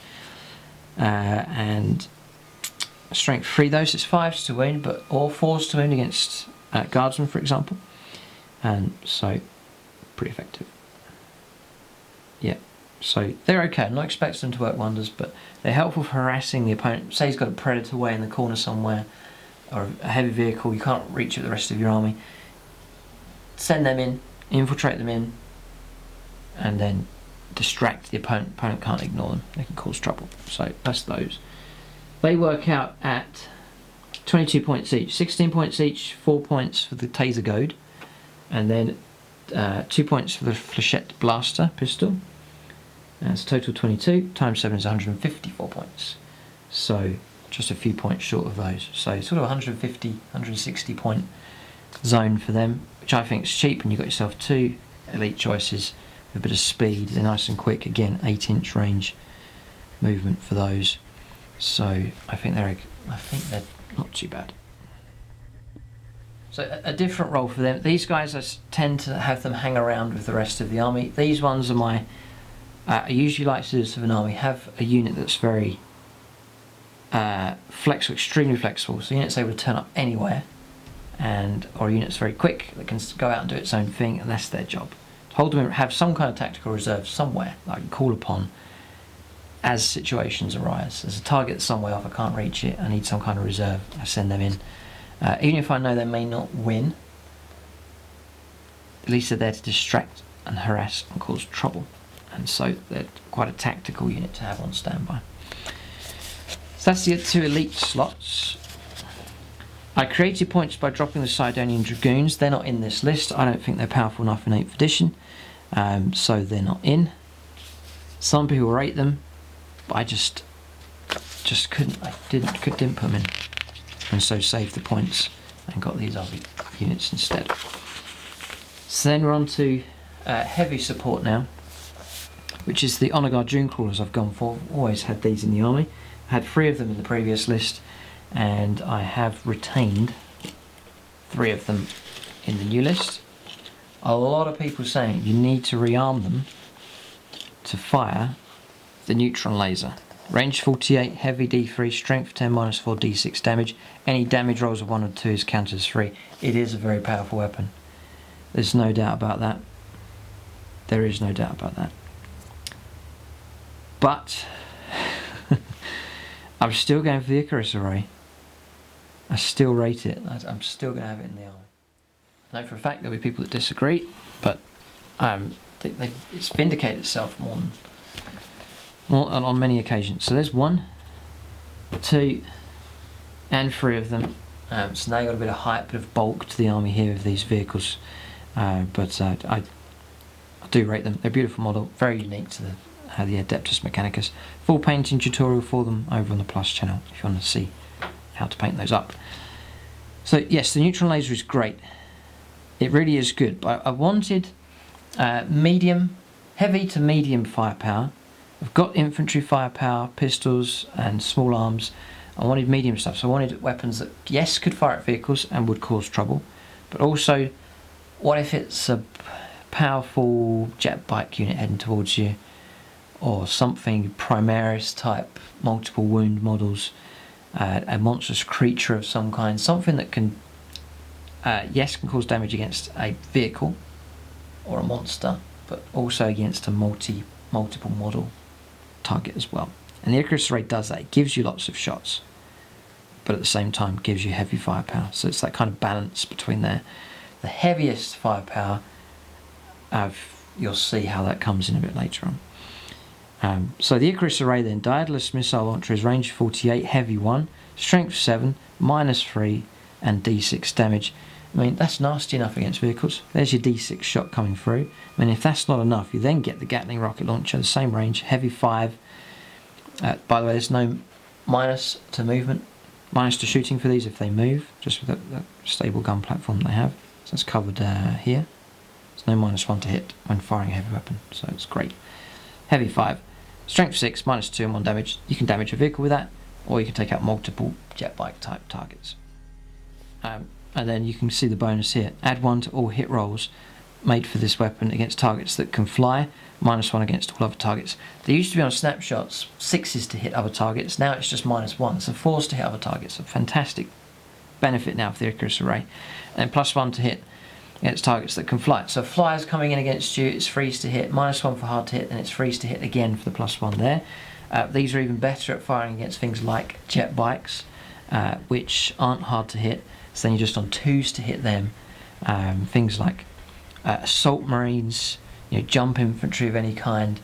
And strength 3, those it's 5s to wound, but or 4s to wound against guardsmen, for example. And so pretty effective. Yeah, so they're okay. I'm not expecting them to work wonders, but they're helpful for harassing the opponent. Say he's got a predator way in the corner somewhere, or a heavy vehicle, you can't reach it with the rest of your army. Send them in, infiltrate them in, and then distract the opponent. Opponent can't ignore them, they can cause trouble. So that's those. They work out at 22 points each, 16 points each, 4 points for the taser goad, and then 2 points for the flechette blaster pistol. That's total 22, times 7 is 154 points. So just a few points short of those. So sort of 150, 160 point zone for them, which I think is cheap, and you've got yourself 2 elite choices with a bit of speed. They're nice and quick. Again, 8-inch range movement for those. So I think they're not too bad. So a different role for them. These guys, I tend to have them hang around with the rest of the army. These ones are my... I usually like to do this with an army. Have a unit that's very flexible, extremely flexible. So units able to turn up anywhere, or a unit that's very quick that can go out and do its own thing, and that's their job. Hold them, have some kind of tactical reserve somewhere that I can call upon as situations arise. There's a target some way off, I can't reach it, I need some kind of reserve, I send them in. Even if I know they may not win, at least they're there to distract and harass and cause trouble. And so they're quite a tactical unit to have on standby. So that's the 2 elite slots. I created points by dropping the Sidonian Dragoons. They're not in this list. I don't think they're powerful enough in 8th edition, so they're not in. Some people rate them, but I just couldn't. I didn't put them in, and so saved the points and got these other units instead. So then we're on to heavy support now, which is the Honor Guard Dune Crawlers I've gone for. Always had these in the army. I had 3 of them in the previous list, and I have retained 3 of them in the new list. A lot of people saying you need to rearm them to fire the neutron laser. Range 48, heavy D3, strength 10, -4 D6 damage. Any damage rolls of 1 or 2 is counted as 3. It is a very powerful weapon. There's no doubt about that. There is no doubt about that. But I'm still going for the Icarus array. I still rate it. I'm still going to have it in the army. I know for a fact there'll be people that disagree, but it's vindicated itself more on many occasions. So there's 1, 2, and 3 of them. So now you've got a bit of height, bit of bulk to the army here of these vehicles. But I do rate them. They're a beautiful model, very unique to the Adeptus Mechanicus. Full painting tutorial for them over on the Plus channel if you want to see how to paint those up. So yes, the neutron laser is great. It really is good, but I wanted medium, heavy to medium firepower. I've got infantry firepower, pistols and small arms. I wanted medium stuff, so I wanted weapons that, yes, could fire at vehicles and would cause trouble, but also, what if it's a powerful jet bike unit heading towards you, or something Primaris type, multiple wound models, a monstrous creature of some kind, something that can, yes, can cause damage against a vehicle or a monster, but also against a multiple model target as well. And the Icarus array does that. It gives you lots of shots, but at the same time gives you heavy firepower. So it's that kind of balance between there. The heaviest firepower, you'll see how that comes in a bit later on. So the Icarus array then, Daedalus missile launcher is range 48, heavy 1, strength 7, -3 and D6 damage. I mean, that's nasty enough against vehicles. There's your D6 shot coming through. I mean, if that's not enough, you then get the Gatling rocket launcher, the same range, heavy 5. By the way, there's no minus to movement, minus to shooting for these if they move, just with that stable gun platform they have. So it's covered here. There's no -1 to hit when firing a heavy weapon, so it's great. Heavy 5. Strength 6, -2 and 1 damage. You can damage a vehicle with that, or you can take out multiple jet bike type targets. And and then you can see the bonus here. Add 1 to all hit rolls made for this weapon against targets that can fly, -1 against all other targets. They used to be on Snapshots 6s to hit other targets, now it's just -1, so 4s to hit other targets. A fantastic benefit now for the Icarus Array. And +1 to hit against targets that can fly. So flyers coming in against you, it's freeze to hit, -1 for hard to hit, and it's freeze to hit again for the +1 there. These are even better at firing against things like jet bikes, which aren't hard to hit, so then you're just on 2s to hit them. Things like assault marines, jump infantry of any kind,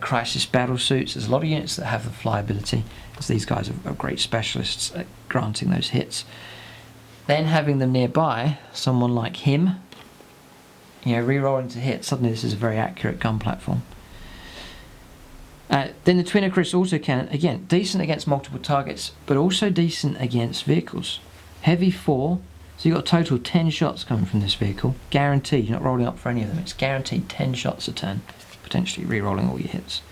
crisis battle suits. There's a lot of units that have the fly ability, because these guys are great specialists at granting those hits. Then having them nearby, someone like him, re-rolling to hit, suddenly this is a very accurate gun platform. Then the Twin Icarus autocannon, again, decent against multiple targets, but also decent against vehicles. Heavy 4, so you've got a total of 10 shots coming from this vehicle, guaranteed. You're not rolling up for any of them, it's guaranteed 10 shots a turn, potentially re-rolling all your hits.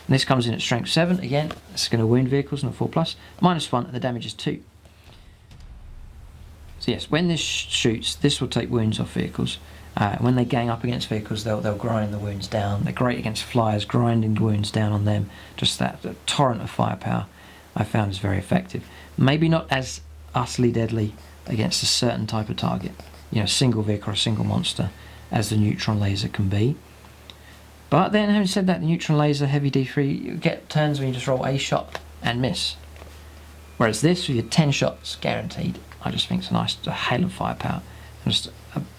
And this comes in at strength 7, again, it's going to wound vehicles, not 4+, -1, and the damage is 2. So yes, when this shoots, this will take wounds off vehicles. When they gang up against vehicles, they'll grind the wounds down. They're great against flyers, grinding the wounds down on them. Just that torrent of firepower I found is very effective. Maybe not as utterly deadly against a certain type of target, a single vehicle or a single monster, as the neutron laser can be. But then, having said that, the neutron laser, heavy D3, you get turns when you just roll a shot and miss. Whereas this, with your 10 shots guaranteed, I just think it's a nice hail of firepower. Just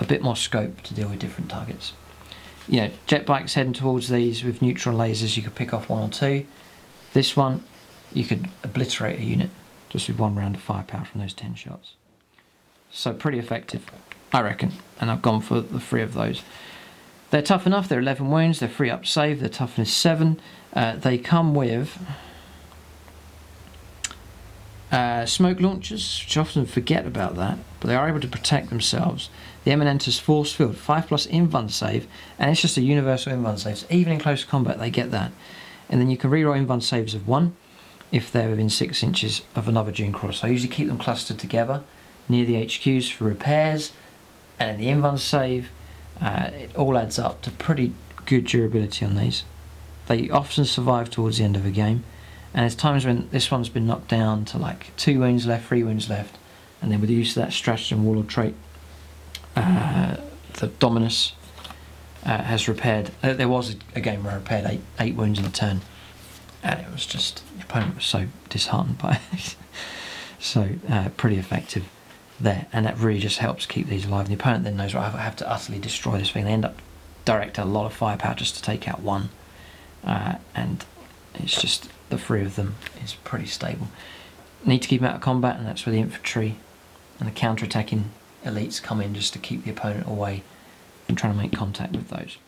a bit more scope to deal with different targets. Jet bikes heading towards these with neutron lasers, you could pick off 1 or 2. This one, you could obliterate a unit just with 1 round of firepower from those 10 shots. So pretty effective, I reckon, and I've gone for the 3 of those. They're tough enough, they're 11 wounds, they're 3 up save, their toughness 7. They come with smoke launchers, which I often forget about that, but they are able to protect themselves. The Eminentus force field, 5+ invuln save, and it's just a universal invuln save, so even in close combat they get that. And then you can reroll invuln saves of 1 if they're within 6 inches of another Dune Crawler. So I usually keep them clustered together near the HQs for repairs, and the invuln save, it all adds up to pretty good durability on these. They often survive towards the end of a game. And there's times when this one's been knocked down to like 2 wounds left, 3 wounds left, and then with the use of that stratagem warlord trait, the Dominus has repaired. There was a game where I repaired 8 wounds in a turn, and it was just, the opponent was so disheartened by it. So pretty effective there, and that really just helps keep these alive. And the opponent then knows, right, I have to utterly destroy this thing. They end up directing a lot of firepower just to take out 1, and it's just, the 3 of them is pretty stable. Need to keep them out of combat, and that's where the infantry and the counter-attacking elites come in, just to keep the opponent away from trying to make contact with those.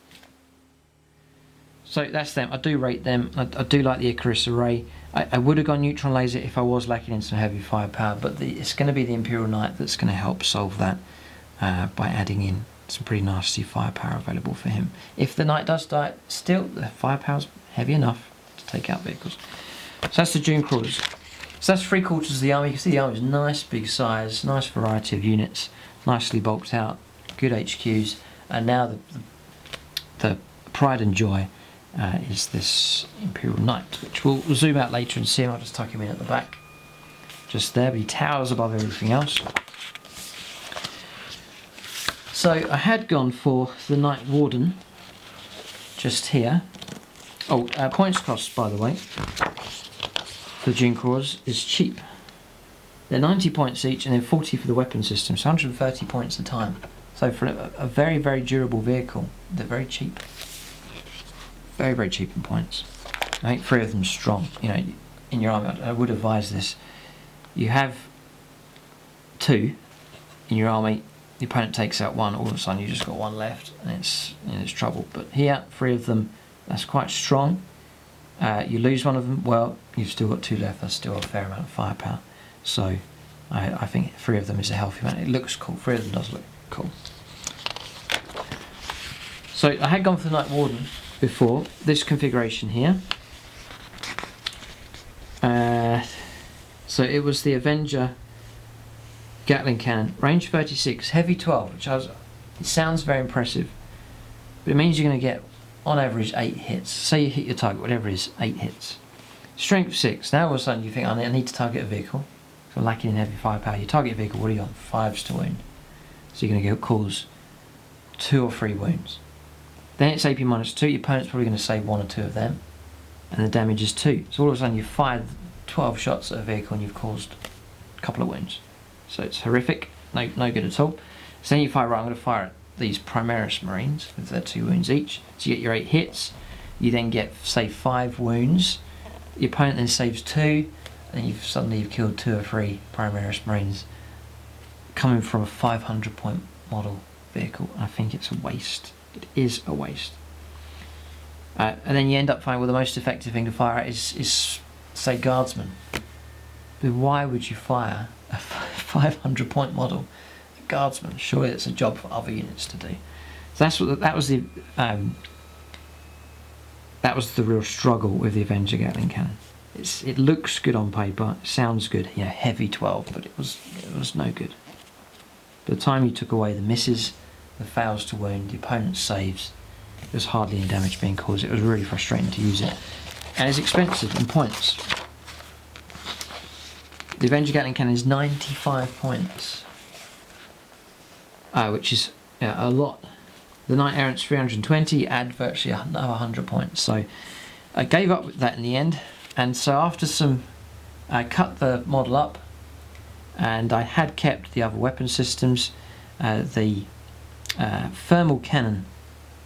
So that's them. I do rate them. I do like the Icarus Array. I would have gone neutron laser if I was lacking in some heavy firepower, but it's going to be the Imperial Knight that's going to help solve that by adding in some pretty nasty firepower available for him. If the Knight does die, still the firepower's heavy enough to take out vehicles. So that's the Dune Crawlers. So that's 3/4 of the army. You can see the army is nice, big size, nice variety of units, nicely bulked out, good HQs, and now the pride and joy is this Imperial Knight, which we'll zoom out later and see him. I'll just tuck him in at the back, just there, but he towers above everything else. So I had gone for the Night Warden, just here. Oh, points cost, by the way, for Dune Crawlers is cheap. They're 90 points each, and then 40 for the weapon system, so 130 points a time. So for a very, very durable vehicle, they're very cheap. Very, very cheap in points. I think 3 of them strong. In your army, I would advise this. You have 2 in your army, the opponent takes out 1, all of a sudden you just got 1 left, and it's trouble. But here, 3 of them, that's quite strong. You lose 1 of them, well, you've still got 2 left. That's still a fair amount of firepower. So I think 3 of them is a healthy amount. It looks cool. 3 of them does look cool. So I had gone for the Night Warden before. This configuration here. So it was the Avenger Gatling cannon, range 36, heavy 12, it sounds very impressive, but it means you're going to get on average 8 hits. Say you hit your target, whatever it is, 8 hits. Strength 6, now all of a sudden you think, I need to target a vehicle, so lacking in heavy firepower. You target a vehicle, what are you on? 5s to wound. So you're going to cause 2 or 3 wounds. Then it's AP -2, your opponent's probably going to save 1 or 2 of them, and the damage is 2. So all of a sudden you've fired 12 shots at a vehicle and you've caused a couple of wounds. So it's horrific, no good at all. So then you fire, right, I'm going to fire at these Primaris Marines with their 2 wounds each. So you get your 8 hits, you then get, say, 5 wounds, your opponent then saves 2, and you've killed 2 or 3 Primaris Marines coming from a 500 point model vehicle. I think it's a waste. It is a waste. And then you end up finding, well, the most effective thing to fire at is say, Guardsmen. But why would you fire a 500 point model at Guardsmen? Surely it's a job for other units to do. So that was the real struggle with the Avenger Gatling cannon. It looks good on paper, it sounds good, heavy 12, but it was no good. By the time you took away the misses, the fails to wound, the opponent's saves, there was hardly any damage being caused. It was really frustrating to use it, and it's expensive in points. The Avenger Gatling cannon is 95 points, which is a lot. The Knight Errant's 320, add virtually another 100 points. So I gave up with that in the end, and so after I cut the model up, and I had kept the other weapon systems. The thermal cannon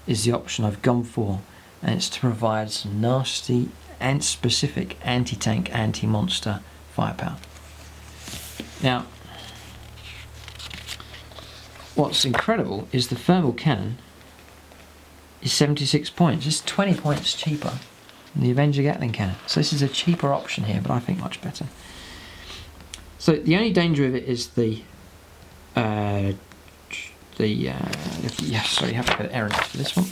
is the option I've gone for, and it's to provide some nasty and specific anti-tank, anti-monster firepower. Now, what's incredible is the thermal cannon is 76 points. It's 20 points cheaper than the Avenger Gatling cannon. So this is a cheaper option here, but I think much better. So the only danger of it is you have to go to errant for this one.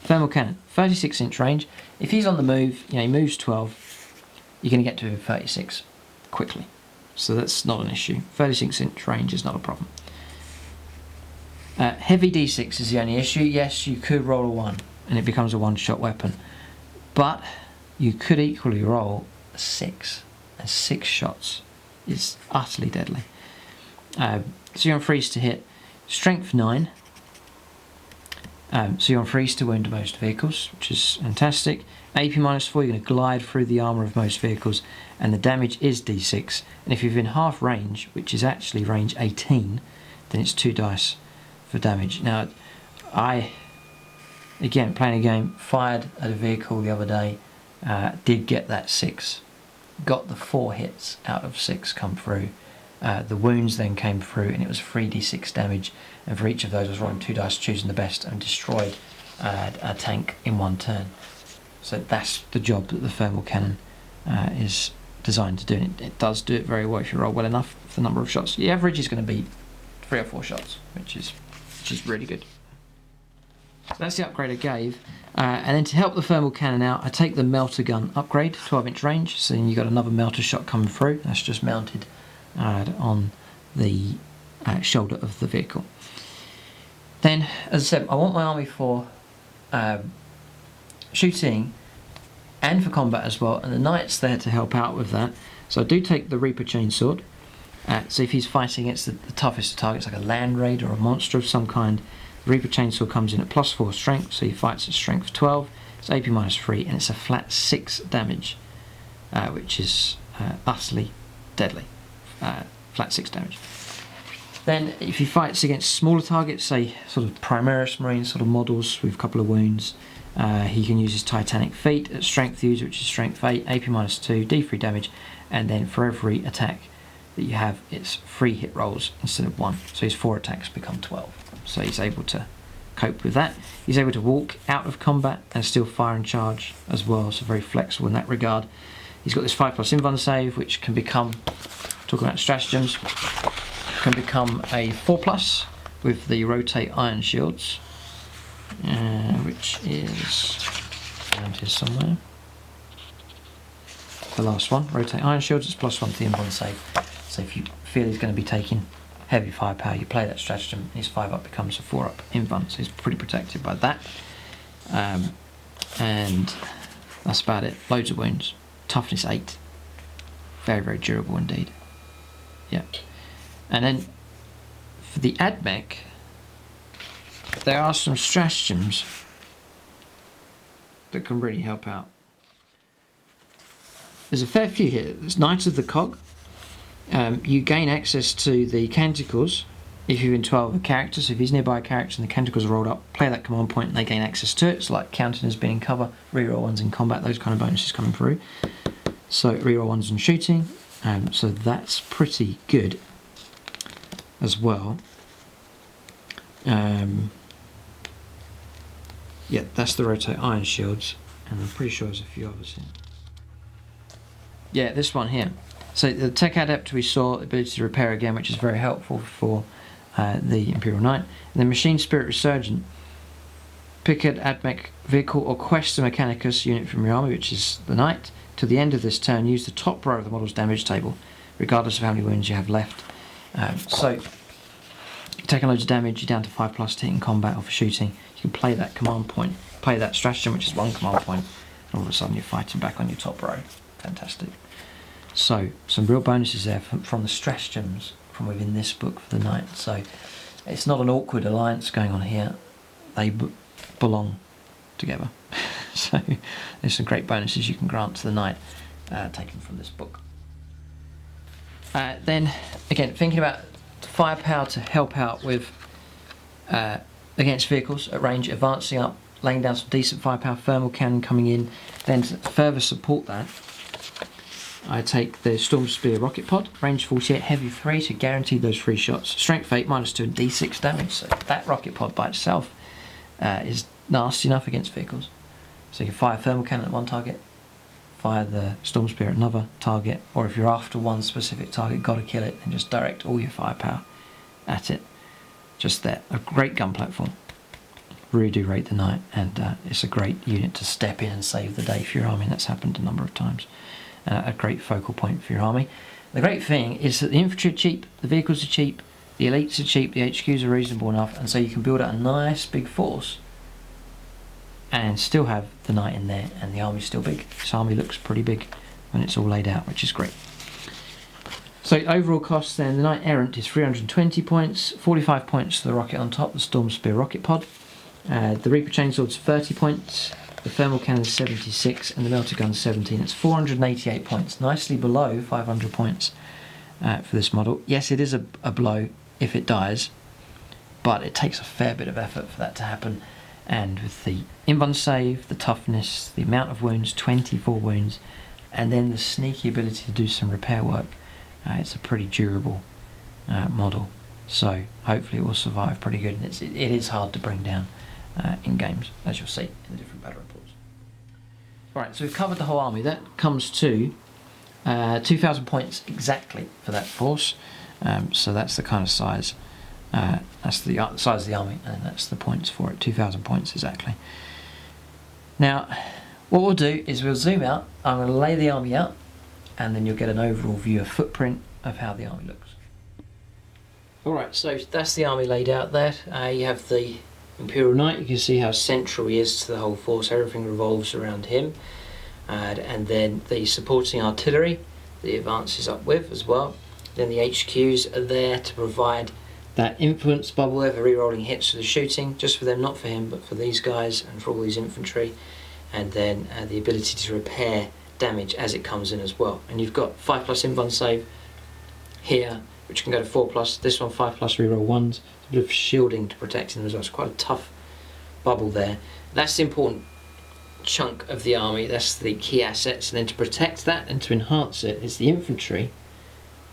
Thermal cannon, 36-inch range. If he's on the move, he moves 12, you're going to get to him 36 quickly. So that's not an issue. 36-inch range is not a problem. Heavy D6 is the only issue. Yes, you could roll a 1 and it becomes a one-shot weapon, but you could equally roll a 6, and 6 shots is utterly deadly. So you're on freeze to hit. Strength 9. So you're on freeze to wound most vehicles, which is fantastic. AP -4, you're going to glide through the armour of most vehicles, and the damage is D6. And if you're within half range, which is actually range 18, then it's 2 dice for damage. Now, again, playing a game, fired at a vehicle the other day, did get that 6. Got the 4 hits out of 6 come through. The wounds then came through, and it was 3d6 damage, and for each of those I was rolling 2 dice, choosing the best, and destroyed a tank in 1 turn. So that's the job that the thermal cannon is designed to do, and it does do it very well if you roll well enough for the number of shots. The average is going to be 3 or 4 shots, which is really good. So that's the upgrade I gave, and then to help the thermal cannon out, I take the melter gun upgrade, 12-inch range, so then you got another melter shot coming through. That's just mounted on the shoulder of the vehicle. Then, as I said, I want my army for shooting and for combat as well, and the knight's there to help out with that. So I do take the Reaper Chainsword. So if he's fighting against the toughest of targets, like a land raid or a monster of some kind, the Reaper Chainsword comes in at +4 strength, so he fights at strength 12. It's AP -3, and it's a flat 6 damage, which is utterly deadly. Flat 6 damage. Then if he fights against smaller targets, say sort of Primaris Marine sort of models with a couple of wounds, he can use his Titanic Feat at strength use, which is strength 8, AP -2, D3 damage, and then for every attack that you have, it's 3 hit rolls instead of 1, so his 4 attacks become 12. So he's able to cope with that. He's able to walk out of combat and still fire and charge as well, so very flexible in that regard. He's got this 5+ invuln save, which can become, talking about stratagems, can become a 4+ with the rotate iron shields, which is around here somewhere. The last one, rotate iron shields, it's +1 to the invuln save. So if you feel he's going to be taking heavy firepower, you play that stratagem, and his 5 up becomes a 4 up invuln, so he's pretty protected by that. And that's about it. Loads of wounds. Toughness 8. Very, very durable indeed. Yeah. And then for the Ad Mech, there are some stratagems that can really help out. There's a fair few here. There's Knights of the Cog. You gain access to the Canticles if you're in 12 of a character. So if he's nearby a character and the Canticles are rolled up, play that command point and they gain access to it. It's like counting as being in cover, reroll ones in combat, those kind of bonuses coming through. So reroll ones in shooting. So that's pretty good as well. Yeah, that's the rotate iron shields, and I'm pretty sure there's a few others here. Yeah, this one here. So the Tech Adept we saw, the ability to repair again, which is very helpful for the Imperial Knight. And then Machine Spirit Resurgent. Pick an Ad Mech vehicle or quest a Mechanicus unit from your army, which is the Knight. To the end of this turn, use the top row of the model's damage table, regardless of how many wounds you have left. So you're taking loads of damage, you're down to 5+ to hit in combat or for shooting. You can play that command point, play that stratagem, which is 1 command point, and all of a sudden you're fighting back on your top row. Fantastic. So some real bonuses there from the stratagems from within this book for the Knight. So it's not an awkward alliance going on here. They belong together. So there's some great bonuses you can grant to the Knight taken from this book. Then again, thinking about firepower to help out with against vehicles at range, advancing up, laying down some decent firepower, thermal cannon coming in. Then to further support that, I take the Storm Spear rocket pod, range 48, heavy 3 to guarantee those 3 shots. Strength 8, -2 and D6 damage. So that rocket pod by itself is nasty enough against vehicles. So you can fire thermal cannon at one target, fire the Storm Spear at another target, or if you're after one specific target, gotta kill it, and just direct all your firepower at it. Just there. A great gun platform. Really do rate the Knight, and it's a great unit to step in and save the day for your army. That's happened a number of times. A great focal point for your army. The great thing is that the infantry are cheap, the vehicles are cheap, the elites are cheap, the HQs are reasonable enough, and so you can build out a nice big force and still have the Knight in there, and the army's still big. This army looks pretty big when it's all laid out, which is great. So overall cost then, the Knight Errant is 320 points, 45 points to the rocket on top, the Storm Spear rocket pod. The Reaper Chainsword's 30 points, the Thermal Cannon's 76, and the Melter Gun's 17. It's 488 points, nicely below 500 points for this model. Yes, it is a blow if it dies, but it takes a fair bit of effort for that to happen. And with the invuln save, the toughness, the amount of wounds, 24 wounds, and then the sneaky ability to do some repair work, it's a pretty durable model. So hopefully it will survive pretty good. And it is hard to bring down in games, as you'll see in the different battle reports. Right, so we've covered the whole army. That comes to 2,000 points exactly for that force. So that's the kind of size. That's the size of the army, and that's the points for it. 2,000 points exactly. Now, what we'll do is we'll zoom out. I'm going to lay the army out, and then you'll get an overall view, a footprint of how the army looks. Alright, so that's the army laid out there. You have the Imperial Knight. You can see how central he is to the whole force. Everything revolves around him. And then the supporting artillery that he advances up with as well. Then the HQs are there to provide that influence bubble there for re-rolling hits for the shooting, just for them, not for him, but for these guys and for all these infantry. And then the ability to repair damage as it comes in as well. And you've got 5+ invuln save here, which can go to 4+. This one 5+ reroll 1s. A bit of shielding to protect him as well. It's quite a tough bubble there. That's the important chunk of the army. That's the key assets. And then to protect that and to enhance it is the infantry,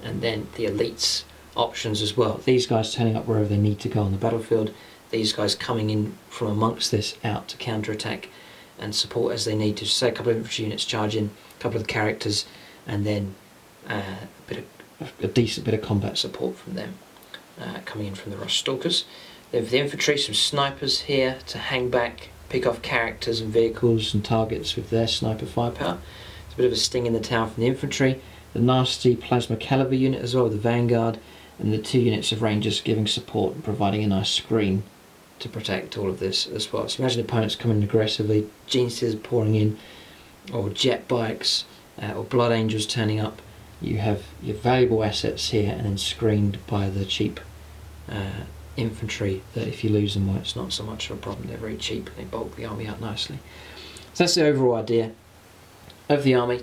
and then the elites options as well. These guys turning up wherever they need to go on the battlefield. These guys coming in from amongst this out to counter-attack and support as they need to. Say a couple of infantry units charge in, a couple of the characters, and then a decent bit of combat support from them coming in from the Rush Stalkers. Then for the infantry, some snipers here to hang back, pick off characters and vehicles and targets with their sniper firepower. It's a bit of a sting in the tail from the infantry. the nasty plasma caliber unit as well, the Vanguard, and the 2 units of Rangers giving support and providing a nice screen to protect all of this as well. So imagine opponents coming aggressively, Geniuses pouring in, or jet bikes, or Blood Angels turning up. You have your valuable assets here, and then screened by the cheap infantry that if you lose them, well, it's not so much of a problem. They're very cheap, they bulk the army out nicely. So that's the overall idea of the army.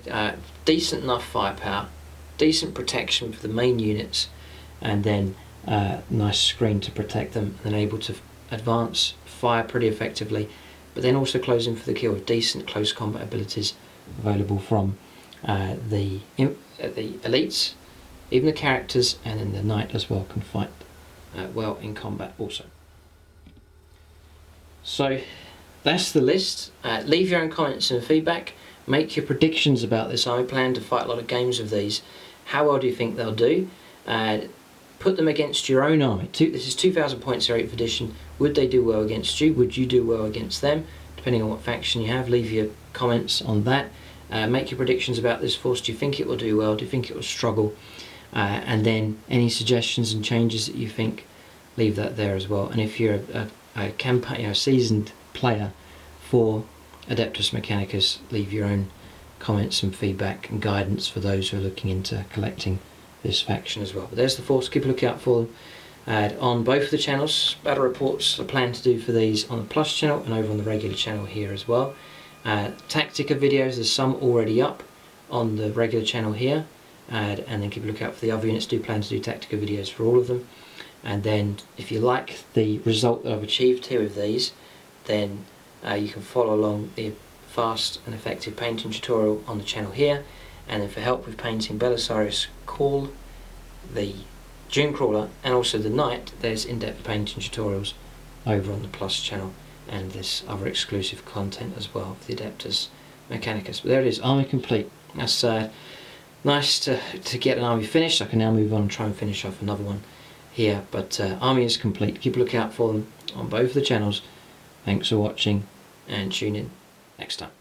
Decent enough firepower, decent protection for the main units, and then nice screen to protect them, and then able to advance, fire pretty effectively, but then also close in for the kill with decent close combat abilities available from the elites, even the characters, and then the knight as well can fight well in combat also. So that's the list. Leave your own comments and feedback. Make your predictions about this army. Plan to fight a lot of games of these. How well do you think they'll do? Put them against your own army. This is 2000 points, their 8th edition. Would they do well against you? Would you do well against them? Depending on what faction you have, leave your comments on that. Make your predictions about this force. Do you think it will do well? Do you think it will struggle? And then any suggestions and changes that you think, leave that there as well. And if you're a campaign, a seasoned player for Adeptus Mechanicus, leave your own comments and feedback and guidance for those who are looking into collecting this faction as well. But there's the force. Keep a look out for them on both of the channels. Battle reports are planned to do for these on the Plus channel and over on the regular channel here as well. Tactica videos, there's some already up on the regular channel here, and then keep a look out for the other units. Do plan to do Tactica videos for all of them. And then if you like the result that I've achieved here with these, then you can follow along the fast and effective painting tutorial on the channel here. And then for help with painting Belisarius Call, the Dunecrawler, and also the Knight, there's in-depth painting tutorials over on the Plus channel, and there's other exclusive content as well for the Adeptus Mechanicus. But there it is, army complete. That's nice to get an army finished. I can now move on and try and finish off another one here, but army is complete. Keep a look out for them on both the channels. Thanks for watching, and tune in next time.